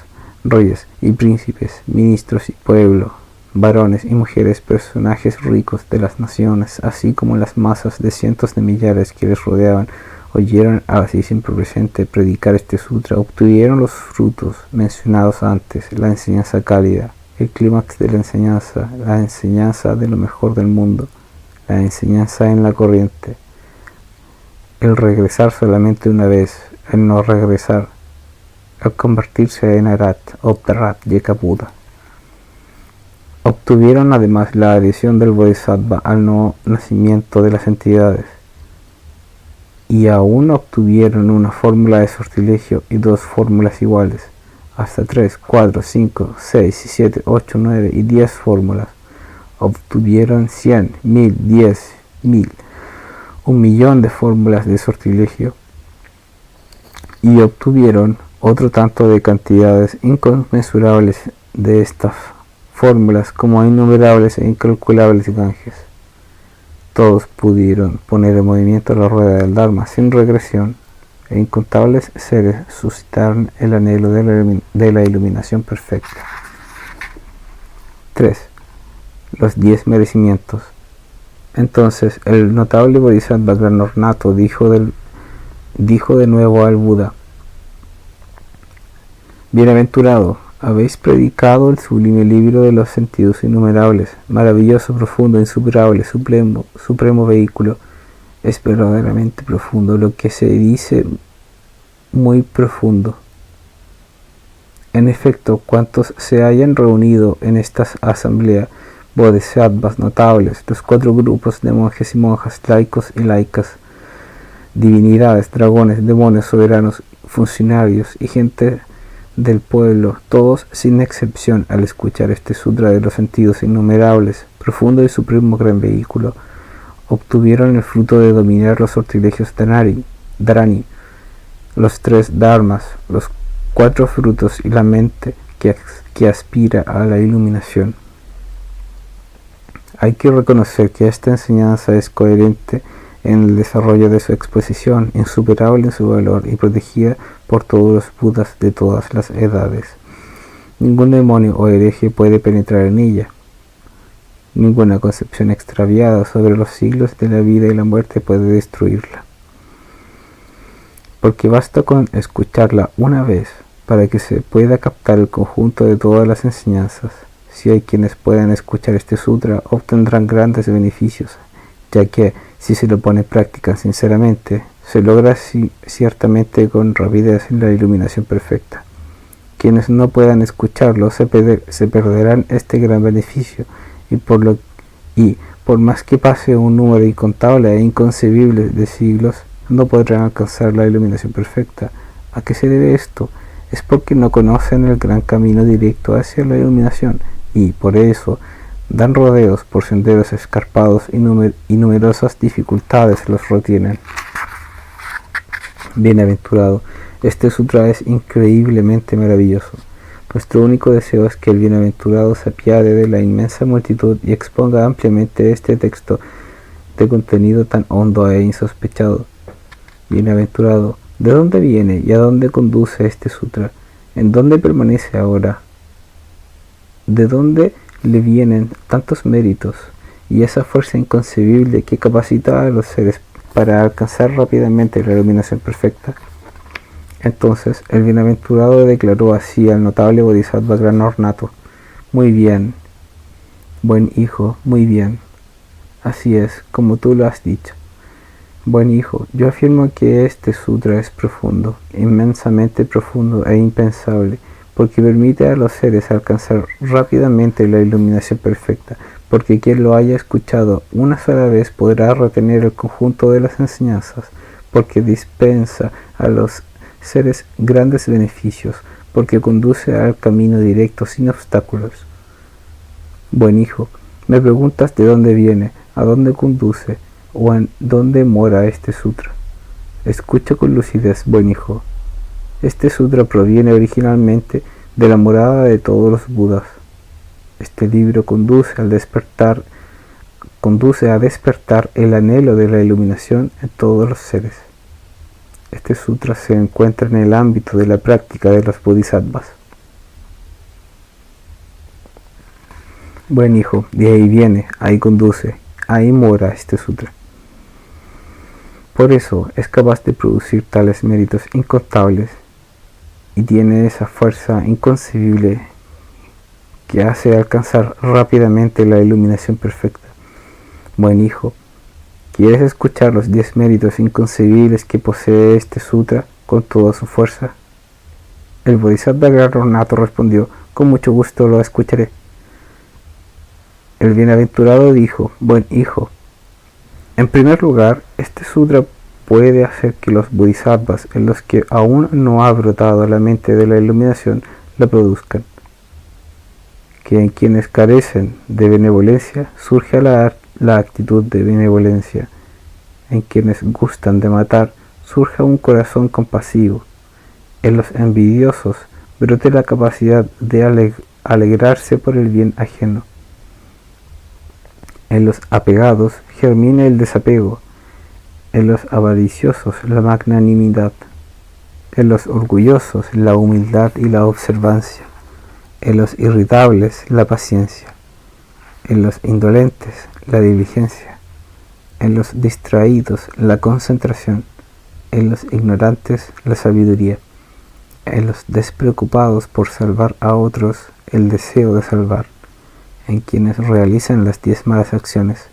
reyes y príncipes, ministros y pueblo, varones y mujeres, personajes ricos de las naciones, así como las masas de cientos de millares que les rodeaban, oyeron así siempre presente predicar este sutra, obtuvieron los frutos mencionados antes, la enseñanza cálida, el clímax de la enseñanza de lo mejor del mundo, la enseñanza en la corriente, el regresar solamente una vez, el no regresar, el convertirse en Arat, Optarat, Yekabuda. Obtuvieron además la adhesión del Bodhisattva al no nacimiento de las entidades, y aún obtuvieron una fórmula de sortilegio y 2 fórmulas iguales, hasta 3, 4, 5, 6, 7, 8, 9 y 10 fórmulas. obtuvieron 100, 1000, 10.000, 1.000.000 de fórmulas de sortilegio y obtuvieron otro tanto de cantidades inconmensurables de estas fórmulas como innumerables e incalculables ganges. Todos pudieron poner en movimiento la rueda del Dharma sin regresión, e incontables seres suscitaron el anhelo de la iluminación perfecta. 3. Los 10 merecimientos. Entonces el notable Bodhisattva Gran Ornato dijo de nuevo al Buda: Bienaventurado, habéis predicado el sublime libro de los sentidos innumerables, maravilloso, profundo, insuperable, supremo vehículo. Es verdaderamente profundo lo que se dice, muy profundo. En efecto, cuantos se hayan reunido en esta asamblea, bodhisattvas notables, los 4 grupos de monjes y monjas, laicos y laicas, divinidades, dragones, demonios, soberanos, funcionarios y gente del pueblo, todos sin excepción, al escuchar este sutra de los sentidos innumerables, profundo y supremo gran vehículo, obtuvieron el fruto de dominar los sortilegios dharani, los 3 dharmas, los 4 frutos y la mente que aspira a la iluminación. Hay que reconocer que esta enseñanza es coherente en el desarrollo de su exposición, insuperable en su valor y protegida por todos los budas de todas las edades. Ningún demonio o hereje puede penetrar en ella. Ninguna concepción extraviada sobre los siglos de la vida y la muerte puede destruirla. Porque basta con escucharla una vez para que se pueda captar el conjunto de todas las enseñanzas. Si hay quienes puedan escuchar este sutra, obtendrán grandes beneficios, ya que si se lo pone en práctica sinceramente, se logra ciertamente con rapidez la iluminación perfecta. Quienes no puedan escucharlo se perderán este gran beneficio, y por más que pase un número incontable e inconcebible de siglos, no podrán alcanzar la iluminación perfecta. ¿A qué se debe esto? Es porque no conocen el gran camino directo hacia la iluminación, y por eso dan rodeos por senderos escarpados y numerosas dificultades los retienen. Bienaventurado, este sutra es increíblemente maravilloso. Nuestro único deseo es que el bienaventurado se apiade de la inmensa multitud y exponga ampliamente este texto de contenido tan hondo e insospechado. Bienaventurado, ¿de dónde viene y a dónde conduce este sutra? ¿En dónde permanece ahora? ¿De dónde le vienen tantos méritos y esa fuerza inconcebible que capacita a los seres para alcanzar rápidamente la iluminación perfecta? Entonces el bienaventurado declaró así al notable Bodhisattva Gran Ornato: Muy bien, buen hijo, muy bien. Así es, como tú lo has dicho. Buen hijo, yo afirmo que este sutra es profundo, inmensamente profundo e impensable, porque permite a los seres alcanzar rápidamente la iluminación perfecta, porque quien lo haya escuchado una sola vez podrá retener el conjunto de las enseñanzas, porque dispensa a los seres grandes beneficios, porque conduce al camino directo sin obstáculos. Buen hijo, me preguntas de dónde viene, a dónde conduce, o en dónde mora este sutra. Escucha con lucidez, buen hijo. Este sutra proviene originalmente de la morada de todos los Budas. Este libro conduce a despertar el anhelo de la iluminación en todos los seres. Este sutra se encuentra en el ámbito de la práctica de los bodhisattvas. Buen hijo, de ahí viene, ahí conduce, ahí mora este sutra. Por eso es capaz de producir tales méritos incontables y tiene esa fuerza inconcebible que hace alcanzar rápidamente la iluminación perfecta. Buen hijo, ¿quieres escuchar los 10 méritos inconcebibles que posee este sutra con toda su fuerza? El Bodhisattva Gran Ornato respondió: con mucho gusto lo escucharé. El bienaventurado dijo: buen hijo, en primer lugar, este sutra puede hacer que los bodhisattvas en los que aún no ha brotado la mente de la iluminación la produzcan. que en quienes carecen de benevolencia surge la actitud de benevolencia. En quienes gustan de matar surge un corazón compasivo. En los envidiosos brote la capacidad de alegrarse por el bien ajeno. En los apegados germina el desapego. En los avariciosos la magnanimidad. En los orgullosos la humildad y la observancia. En los irritables la paciencia. En los indolentes la diligencia. En los distraídos la concentración. En los ignorantes la sabiduría. En los despreocupados por salvar a otros el deseo de salvar. En quienes realizan las 10 malas acciones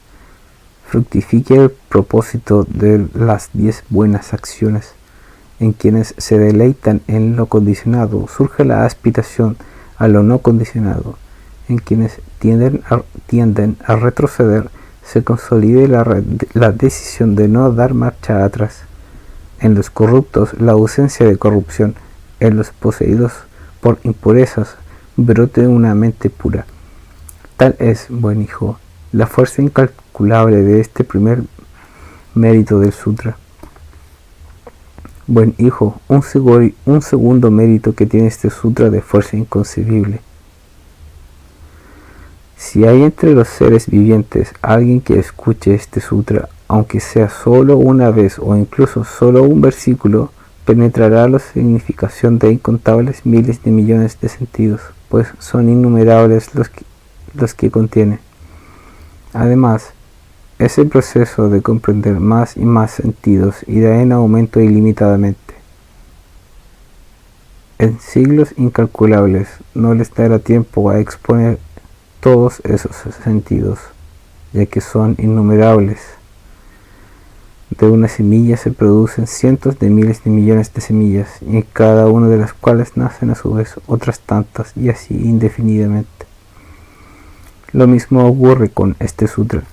fructifique el propósito de las 10 buenas acciones. En quienes se deleitan en lo condicionado surge la aspiración a lo no condicionado. En quienes tienden a retroceder se consolide la decisión de no dar marcha atrás. En los corruptos la ausencia de corrupción. En los poseídos por impurezas brote una mente pura. Tal es, buen hijo, la fuerza incalculable de este primer mérito del sutra. Buen hijo, un segundo mérito que tiene este sutra de fuerza inconcebible. Si hay entre los seres vivientes alguien que escuche este sutra, aunque sea solo una vez o incluso solo un versículo, penetrará la significación de incontables miles de millones de sentidos, pues son innumerables los que contiene. Además, ese proceso de comprender más y más sentidos irá en aumento ilimitadamente. En siglos incalculables no les dará tiempo a exponer todos esos sentidos, ya que son innumerables. De una semilla se producen cientos de miles de millones de semillas, y en cada una de las cuales nacen a su vez otras tantas, y así indefinidamente. Lo mismo ocurre con este sutra.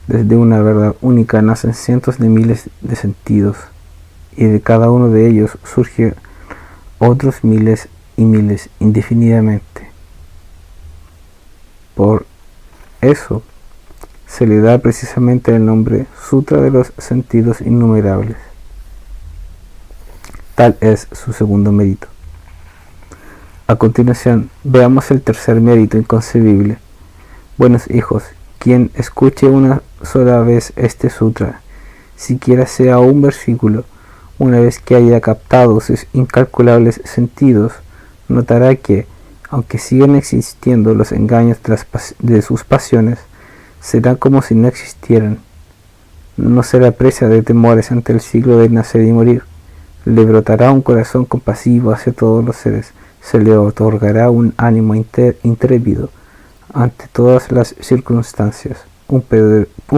Desde una verdad única nacen cientos de miles de sentidos, y de cada uno de ellos surgen otros miles y miles indefinidamente. Por eso se le da precisamente el nombre Sutra de los Sentidos Innumerables. Tal es su segundo mérito. A continuación, veamos el tercer mérito inconcebible. Buenos hijos, quien escuche una sola vez este sutra, siquiera sea un versículo, una vez que haya captado sus incalculables sentidos, notará que, aunque sigan existiendo los engaños de sus pasiones, será como si no existieran. No será presa de temores ante el ciclo de nacer y morir. Le brotará un corazón compasivo hacia todos los seres. Se le otorgará un ánimo intrépido ante todas las circunstancias. Un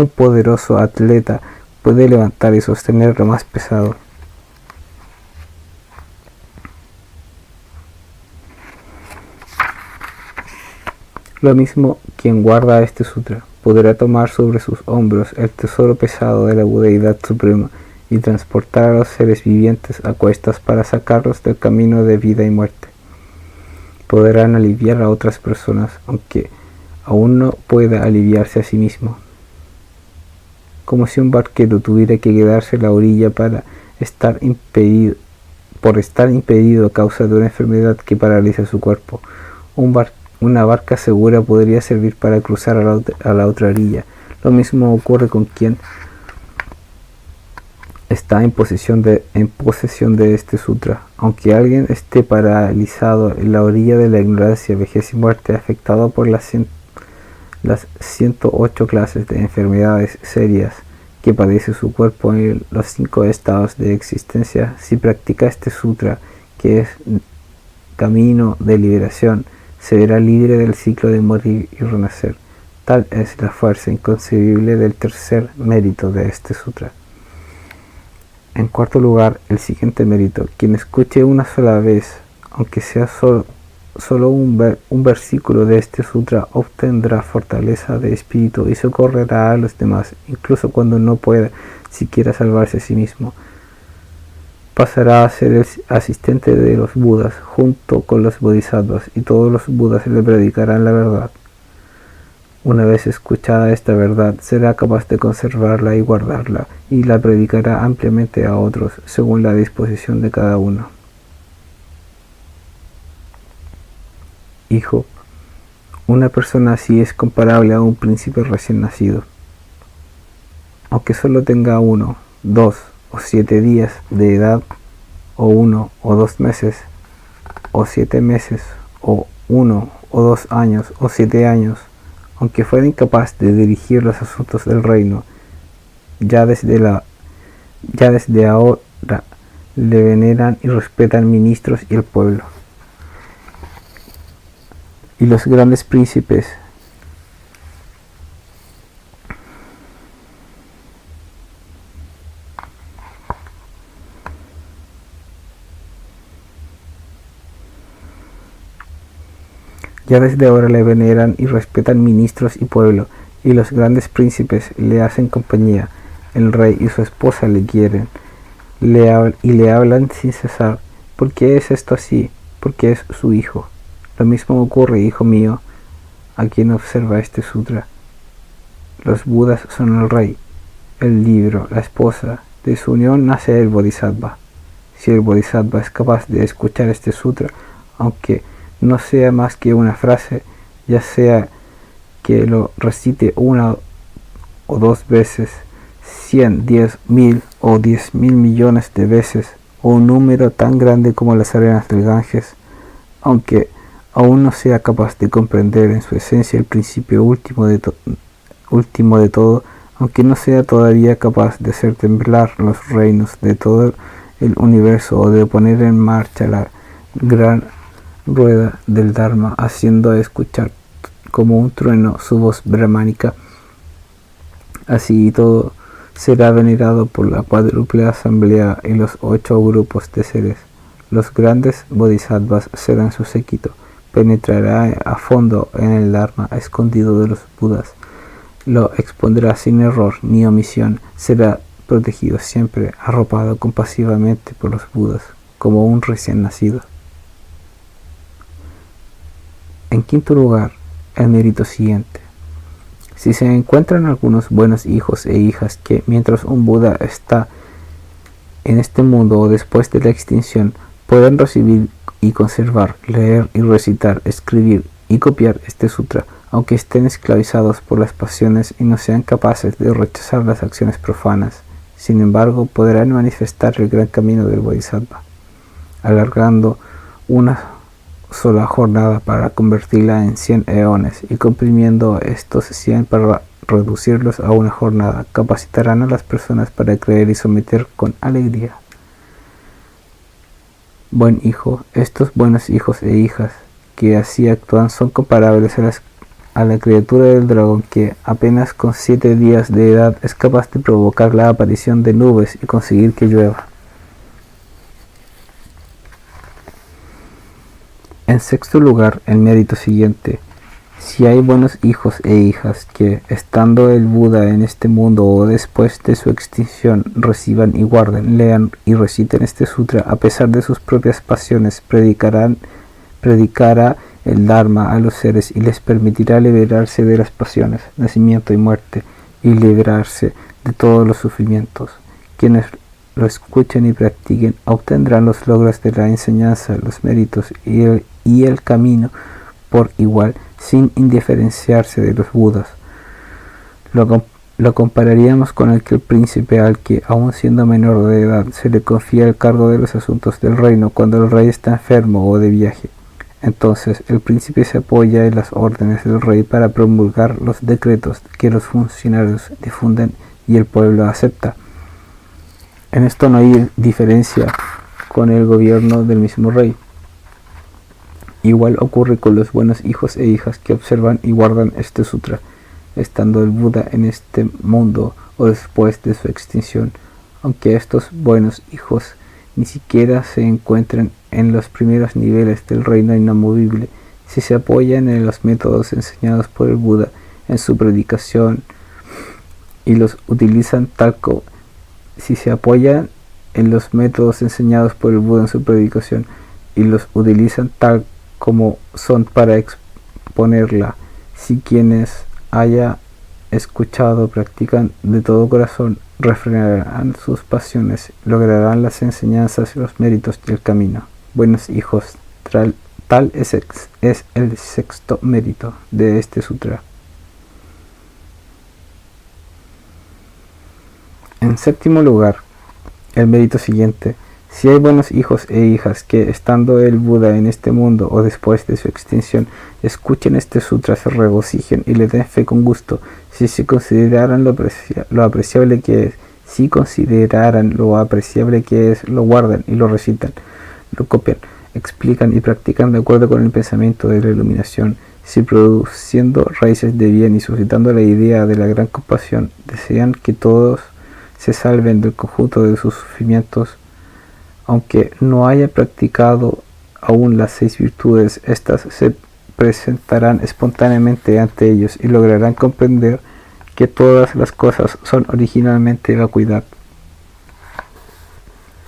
poderoso atleta puede levantar y sostener lo más pesado. Lo mismo, quien guarda este sutra podrá tomar sobre sus hombros el tesoro pesado de la deidad suprema y transportar a los seres vivientes a cuestas para sacarlos del camino de vida y muerte. Podrán aliviar a otras personas, aunque aún no pueda aliviarse a sí mismo. Como si un barquero tuviera que quedarse a la orilla por estar impedido a causa de una enfermedad que paraliza su cuerpo. Una barca segura podría servir para cruzar a la otra orilla. Lo mismo ocurre con quien está en posesión de este sutra. Aunque alguien esté paralizado en la orilla de la ignorancia, vejez y muerte, afectado por las 108 clases de enfermedades serias que padece su cuerpo en los 5 estados de existencia, si practica este sutra, que es camino de liberación, se verá libre del ciclo de morir y renacer. Tal es la fuerza inconcebible del tercer mérito de este sutra. En cuarto lugar, el siguiente mérito: quien escuche una sola vez, aunque sea solo un versículo de este sutra, obtendrá fortaleza de espíritu y socorrerá a los demás, incluso cuando no pueda siquiera salvarse a sí mismo. pasará a ser el asistente de los Budas junto con los Bodhisattvas, y todos los Budas le predicarán la verdad. Una vez escuchada esta verdad, será capaz de conservarla y guardarla, y la predicará ampliamente a otros, según la disposición de cada uno. Hijo, una persona así es comparable a un príncipe recién nacido. Aunque solo tenga 1, 2 o 7 días de edad, o 1 o 2 meses, o 7 meses, o 1 o 2 años, o 7 años, aunque fuera incapaz de dirigir los asuntos del reino, ya desde ahora le veneran y respetan ministros y el pueblo. Y los grandes príncipes ya desde ahora le veneran y respetan ministros y pueblo, y los grandes príncipes le hacen compañía. El rey y su esposa le quieren, y le hablan sin cesar. ¿Por qué es esto así? Porque es su hijo. Lo mismo ocurre, hijo mío, a quien observa este sutra. Los Budas son el rey, el libro, la esposa. De su unión nace el Bodhisattva. Si el Bodhisattva es capaz de escuchar este sutra, aunque no sea más que una frase, ya sea que lo recite 1 o 2 veces, 100, 10, 1000 o 10.000 millones de veces, o un número tan grande como las arenas del Ganges, aunque aún no sea capaz de comprender en su esencia el principio último de todo, aunque no sea todavía capaz de hacer temblar los reinos de todo el universo o de poner en marcha la gran rueda del Dharma, haciendo escuchar como un trueno su voz brahmánica. Así y todo será venerado por la cuádruple asamblea y los 8 grupos de seres. Los grandes bodhisattvas serán su séquito. Penetrará a fondo en el Dharma escondido de los Budas. Lo expondrá sin error ni omisión. Será protegido siempre, arropado compasivamente por los Budas, como un recién nacido. En quinto lugar, el mérito siguiente. Si se encuentran algunos buenos hijos e hijas que, mientras un Buda está en este mundo o después de la extinción, pueden recibir y conservar, leer y recitar, escribir y copiar este sutra, aunque estén esclavizados por las pasiones y no sean capaces de rechazar las acciones profanas, sin embargo podrán manifestar el gran camino del Bodhisattva, alargando una sola jornada para convertirla en 100 eones y comprimiendo estos 100 para reducirlos a una jornada. Capacitarán a las personas para creer y someter con alegría. Buen hijo, estos buenos hijos e hijas que así actúan son comparables a la criatura del dragón que apenas con 7 días de edad es capaz de provocar la aparición de nubes y conseguir que llueva. En sexto lugar, el mérito siguiente. Si hay buenos hijos e hijas que, estando el Buda en este mundo o después de su extinción, reciban y guarden, lean y reciten este sutra, a pesar de sus propias pasiones, predicará el Dharma a los seres y les permitirá liberarse de las pasiones, nacimiento y muerte, y librarse de todos los sufrimientos. Quienes lo escuchen y practiquen obtendrán los logros de la enseñanza, los méritos y el camino por igual, sin indiferenciarse de los Budas. Lo compararíamos con aquel príncipe al que, aun siendo menor de edad, se le confía el cargo de los asuntos del reino cuando el rey está enfermo o de viaje. Entonces, el príncipe se apoya en las órdenes del rey para promulgar los decretos que los funcionarios difunden y el pueblo acepta. En esto no hay diferencia con el gobierno del mismo rey. Igual ocurre con los buenos hijos e hijas que observan y guardan este sutra, estando el Buda en este mundo o después de su extinción, aunque estos buenos hijos ni siquiera se encuentren en los primeros niveles del reino inamovible. Si se apoyan en los métodos enseñados por el Buda en su predicación y los utilizan si se apoyan en los métodos enseñados por el Buda en su predicación y los utilizan tal como son para exponerla. Si quienes haya escuchado practican de todo corazón, refrenarán sus pasiones, lograrán las enseñanzas, los méritos y el camino. Buenos hijos, tal es el sexto mérito de este sutra. En séptimo lugar, el mérito siguiente. Si hay buenos hijos e hijas que, estando el Buda en este mundo o después de su extinción, escuchen este sutra, se regocijen y le den fe con gusto, si se consideraran lo apreciable que es, si consideraran lo apreciable que es, lo guardan y lo recitan, lo copian, explican y practican de acuerdo con el pensamiento de la iluminación, si produciendo raíces de bien y suscitando la idea de la gran compasión, desean que todos se salven del conjunto de sus sufrimientos, aunque no haya practicado aún las 6 virtudes, estas se presentarán espontáneamente ante ellos y lograrán comprender que todas las cosas son originalmente vacuidad.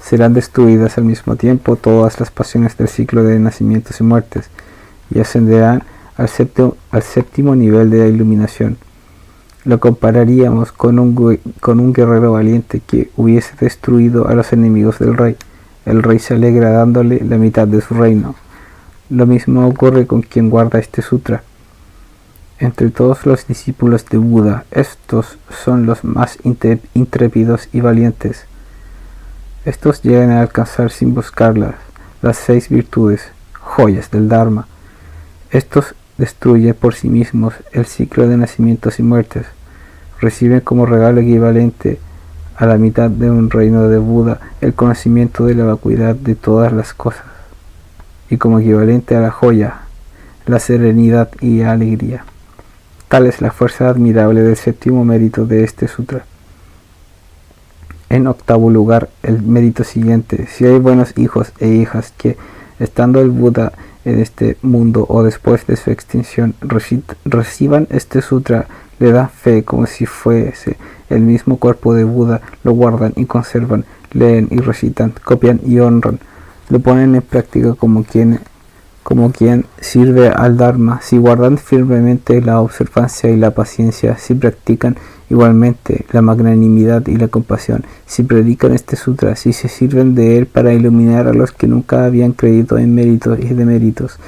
Serán destruidas al mismo tiempo todas las pasiones del ciclo de nacimientos y muertes, y ascenderán al séptimo nivel de la iluminación. Lo compararíamos con un guerrero valiente que hubiese destruido a los enemigos del rey. El rey se alegra dándole la mitad de su reino. Lo mismo ocurre con quien guarda este sutra. Entre todos los discípulos de Buda, estos son los más intrépidos y valientes. Estos llegan a alcanzar sin buscarlas las 6 virtudes, joyas del Dharma. Estos destruyen por sí mismos el ciclo de nacimientos y muertes. Reciben como regalo equivalente a la mitad de un reino de Buda el conocimiento de la vacuidad de todas las cosas, y como equivalente a la joya, la serenidad y alegría. Tal es la fuerza admirable del séptimo mérito de este sutra. En octavo lugar, el mérito siguiente. Si hay buenos hijos e hijas que, estando el Buda en este mundo o después de su extinción, reciban este sutra, le dan fe como si fuese el mismo cuerpo de Buda, lo guardan y conservan, leen y recitan, copian y honran, lo ponen en práctica como quien sirve al Dharma, si guardan firmemente la observancia y la paciencia, si practican igualmente la magnanimidad y la compasión, si predican este sutra, si se sirven de él para iluminar a los que nunca habían creído en méritos y deméritos,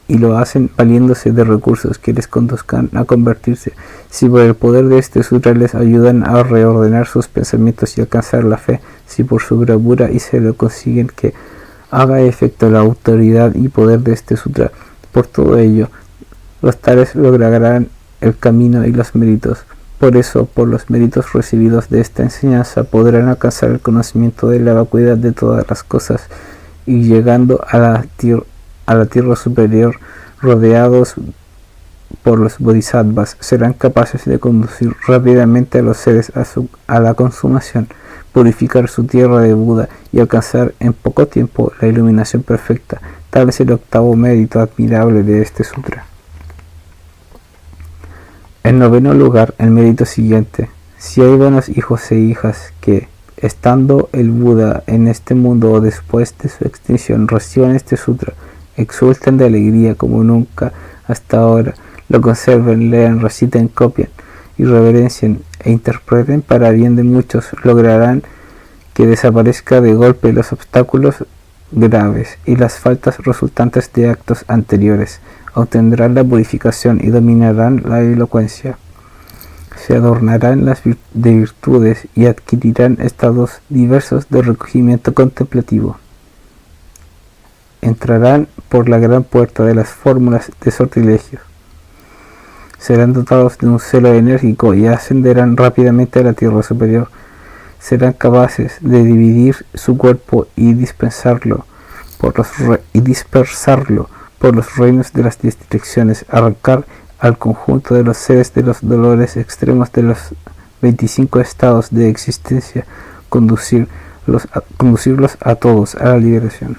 y lo hacen valiéndose de recursos que les conduzcan a convertirse, si por el poder de este sutra les ayudan a reordenar sus pensamientos y alcanzar la fe, si por su bravura y celo consiguen que haga efecto la autoridad y poder de este sutra. Por todo ello, los tales lograrán el camino y los méritos. Por eso, por los méritos recibidos de esta enseñanza, podrán alcanzar el conocimiento de la vacuidad de todas las cosas, y llegando a la tierra superior, rodeados por los bodhisattvas, serán capaces de conducir rápidamente a los seres a la consumación, purificar su tierra de Buda y alcanzar en poco tiempo la iluminación perfecta. Tal es el octavo mérito admirable de este sutra. En noveno lugar, el mérito siguiente. Si hay buenos hijos e hijas que, estando el Buda en este mundo o después de su extinción, reciban este sutra, exulten de alegría como nunca hasta ahora, lo conserven, lean, reciten, copian y reverencien e interpreten para bien de muchos, lograrán que desaparezca de golpe los obstáculos graves y las faltas resultantes de actos anteriores, obtendrán la purificación y dominarán la elocuencia, se adornarán de virtudes y adquirirán estados diversos de recogimiento contemplativo. Entrarán por la gran puerta de las fórmulas de sortilegio. Serán dotados de un celo enérgico y ascenderán rápidamente a la tierra superior. Serán capaces de dividir su cuerpo y dispersarlo por los reinos de las distracciones, arrancar al conjunto de los seres de los dolores extremos de los 25 estados de existencia, conducirlos a todos a la liberación.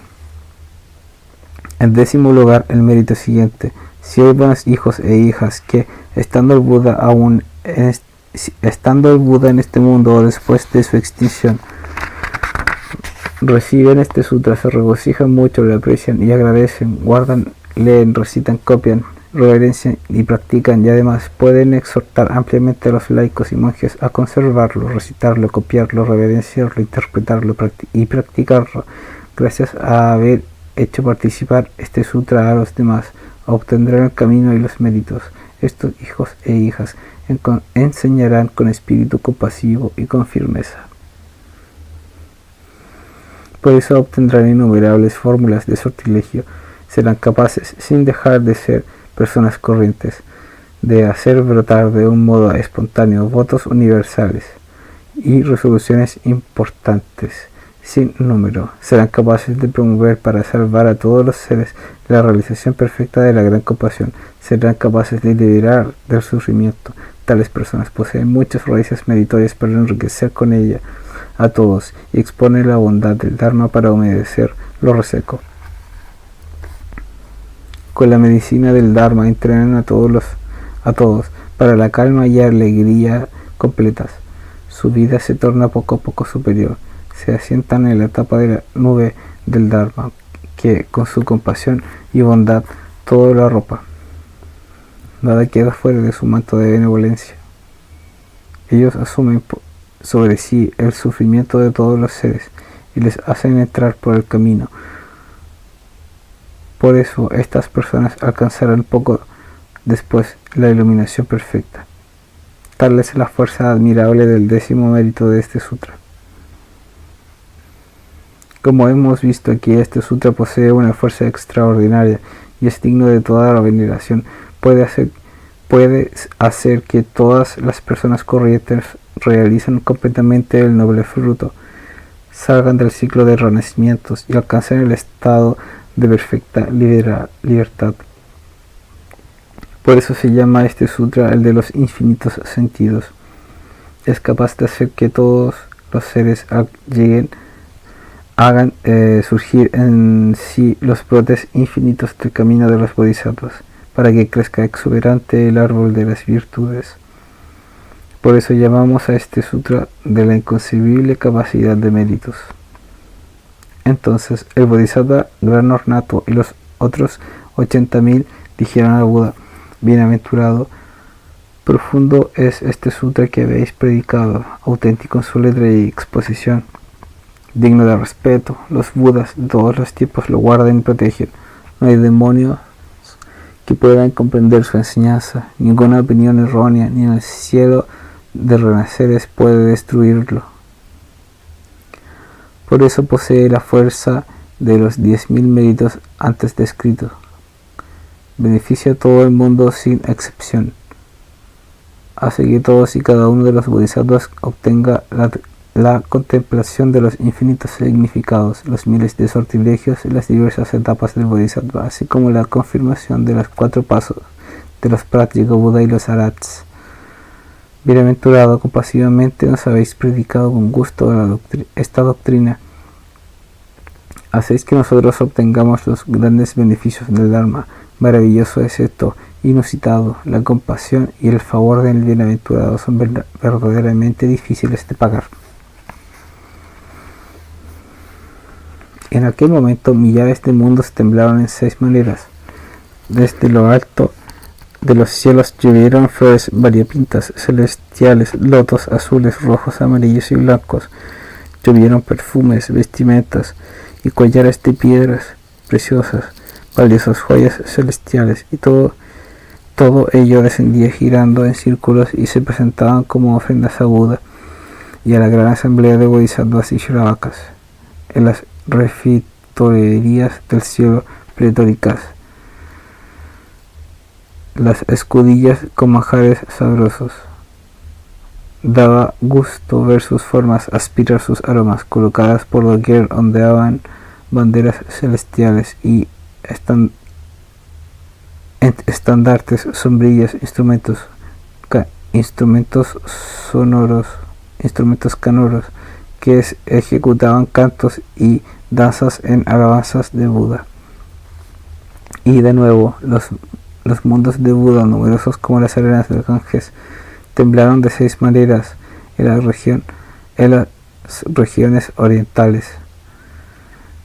En décimo lugar, el mérito siguiente. Si hay buenos hijos e hijas que, estando el Buda en este mundo o después de su extinción, reciben este sutra se regocijan mucho, lo aprecian y agradecen, guardan, leen, recitan, copian, reverencian y practican, y además pueden exhortar ampliamente a los laicos y monjes a conservarlo, recitarlo, copiarlo, reverenciarlo, interpretarlo y practicarlo. Gracias a haber hecho participar este sutra a los demás, obtendrán el camino y los méritos. Estos hijos e hijas enseñarán con espíritu compasivo y con firmeza. Por eso obtendrán innumerables fórmulas de sortilegio, serán capaces, sin dejar de ser personas corrientes, de hacer brotar de un modo espontáneo votos universales y resoluciones importantes sin número. Serán capaces de promover para salvar a todos los seres la realización perfecta de la gran compasión. Serán capaces de liberar del sufrimiento. Tales personas poseen muchas raíces meritorias para enriquecer con ella a todos y exponer la bondad del Dharma para humedecer lo reseco. Con la medicina del Dharma entrenan a todos para la calma y alegría completas. Su vida se torna poco a poco superior. Se asientan en la tapa de la nube del Dharma, que con su compasión y bondad todo lo arropa. Nada queda fuera de su manto de benevolencia. Ellos asumen sobre sí el sufrimiento de todos los seres y les hacen entrar por el camino. Por eso estas personas alcanzarán poco después la iluminación perfecta. Tal es la fuerza admirable del 10º mérito de este sutra. Como hemos visto aquí, este sutra posee una fuerza extraordinaria y es digno de toda la veneración. Puede hacer que todas las personas corrientes realicen completamente el noble fruto, salgan del ciclo de renacimientos y alcancen el estado de perfecta libertad. Por eso se llama este sutra el de los infinitos sentidos. Es capaz de hacer que todos los seres hagan surgir en sí los brotes infinitos del camino de los bodhisattvas, para que crezca exuberante el árbol de las virtudes. Por eso llamamos a este sutra de la inconcebible capacidad de méritos. Entonces el Bodhisattva gran ornato y los otros 80.000 dijeron a Buda: bienaventurado, profundo es este sutra que habéis predicado, auténtico en su letra y exposición, digno de respeto. Los Budas de todos los tiempos lo guardan y protegen. No hay demonios que puedan comprender su enseñanza. Ninguna opinión errónea ni en el cielo de renaceres puede destruirlo. Por eso posee la fuerza de los 10.000 méritos antes descritos. Beneficia a todo el mundo sin excepción. Hace que todos y cada uno de los bodhisattvas obtenga la contemplación de los infinitos significados, los miles de sortilegios y las diversas etapas del bodhisattva, así como la confirmación de los 4 pasos de los prácticos Buda y los arhats. Bienaventurado, compasivamente nos habéis predicado con gusto esta doctrina. Hacéis que nosotros obtengamos los grandes beneficios del Dharma. Maravilloso es esto, inusitado. La compasión y el favor del bienaventurado son verdaderamente difíciles de pagar. En aquel momento millares de mundos temblaron en 6 maneras. Desde lo alto de los cielos llovieron flores variopintas, celestiales, lotos azules, rojos, amarillos y blancos. Llovieron perfumes, vestimentas y collares de piedras preciosas, valiosas joyas celestiales, y todo ello descendía girando en círculos y se presentaban como ofrendas a Buda y a la gran asamblea de bodhisattvas y shravakas en las refitorerías del cielo pletóricas. Las escudillas con manjares sabrosos. Daba gusto ver sus formas, aspirar sus aromas. Colocadas por doquier ondeaban banderas celestiales y estandartes, sombrillas, instrumentos canoros que ejecutaban cantos y danzas en alabanzas de Buda. Y de nuevo, los mundos de Buda, numerosos como las arenas del Ganges, temblaron de 6 maneras en las regiones orientales.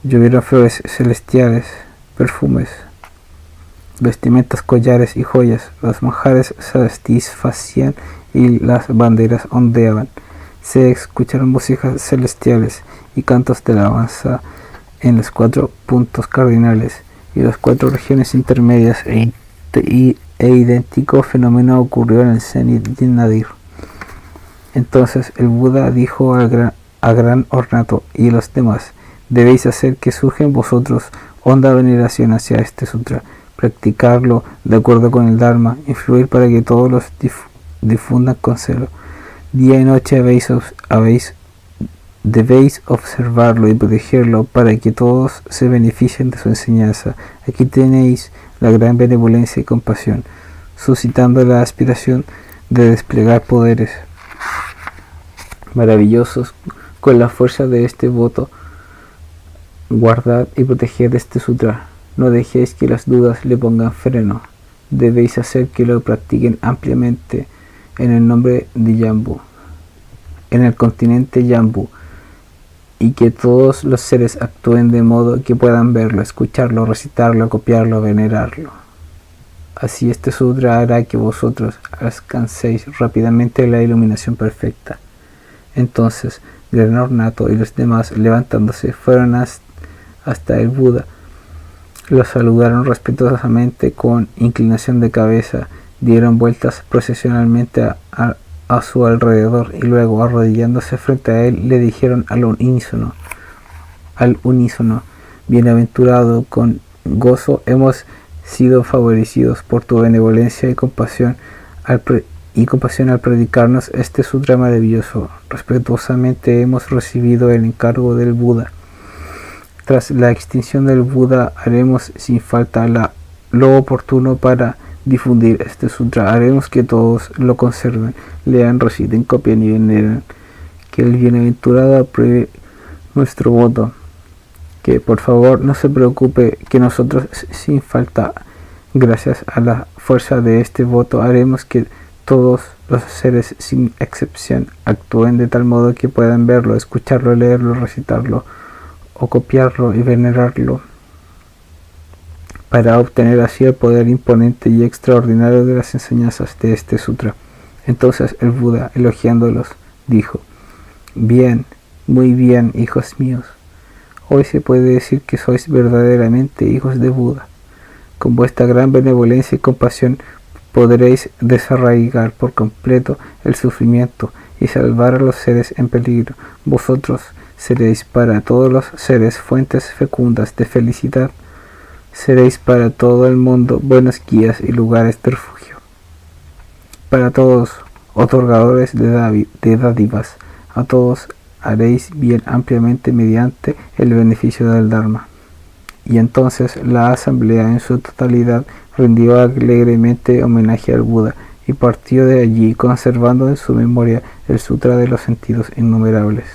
Llovieron flores celestiales, perfumes, vestimentas, collares y joyas. Los manjares satisfacían y las banderas ondeaban. Se escucharon músicas celestiales y cantos de alabanza en los 4 puntos cardinales y las 4 regiones intermedias e idéntico fenómeno ocurrió en el cenit de Nadir. Entonces el Buda dijo a gran ornato y los demás: debéis hacer que surja en vosotros honda veneración hacia este sutra, practicarlo de acuerdo con el Dharma, influir para que todos los difundan con celo. Día y noche debéis observarlo y protegerlo para que todos se beneficien de su enseñanza. Aquí tenéis la gran benevolencia y compasión, suscitando la aspiración de desplegar poderes maravillosos con la fuerza de este voto. Guardad y proteged este sutra. No dejéis que las dudas le pongan freno. Debéis hacer que lo practiquen ampliamente en el nombre de Jambu, en el continente Jambu, y que todos los seres actúen de modo que puedan verlo, escucharlo, recitarlo, copiarlo, venerarlo. Así este sutra hará que vosotros alcancéis rápidamente la iluminación perfecta. Entonces Gran Ornato y los demás, levantándose, fueron hasta el Buda. Lo saludaron respetuosamente con inclinación de cabeza, dieron vueltas procesionalmente a su alrededor y luego, arrodillándose frente a él, le dijeron al unísono: bienaventurado, con gozo hemos sido favorecidos por tu benevolencia y compasión al predicarnos este sutra maravilloso. Respetuosamente hemos recibido el encargo del Buda. Tras la extinción del Buda haremos sin falta lo oportuno para difundir este sutra. Haremos que todos lo conserven, lean, reciten, copien y veneren. Que el bienaventurado apruebe nuestro voto. Que por favor no se preocupe, que nosotros sin falta, gracias a la fuerza de este voto, haremos que todos los seres sin excepción actúen de tal modo que puedan verlo, escucharlo, leerlo, recitarlo o copiarlo y venerarlo, para obtener así el poder imponente y extraordinario de las enseñanzas de este sutra. Entonces el Buda, elogiándolos, dijo: bien, muy bien, hijos míos. Hoy se puede decir que sois verdaderamente hijos de Buda. Con vuestra gran benevolencia y compasión podréis desarraigar por completo el sufrimiento y salvar a los seres en peligro. Vosotros seréis para todos los seres fuentes fecundas de felicidad. Seréis para todo el mundo buenos guías y lugares de refugio. Para todos, otorgadores de dádivas. A todos haréis bien ampliamente mediante el beneficio del Dharma. Y entonces la asamblea en su totalidad rindió alegremente homenaje al Buda y partió de allí conservando en su memoria el sutra de los sentidos innumerables.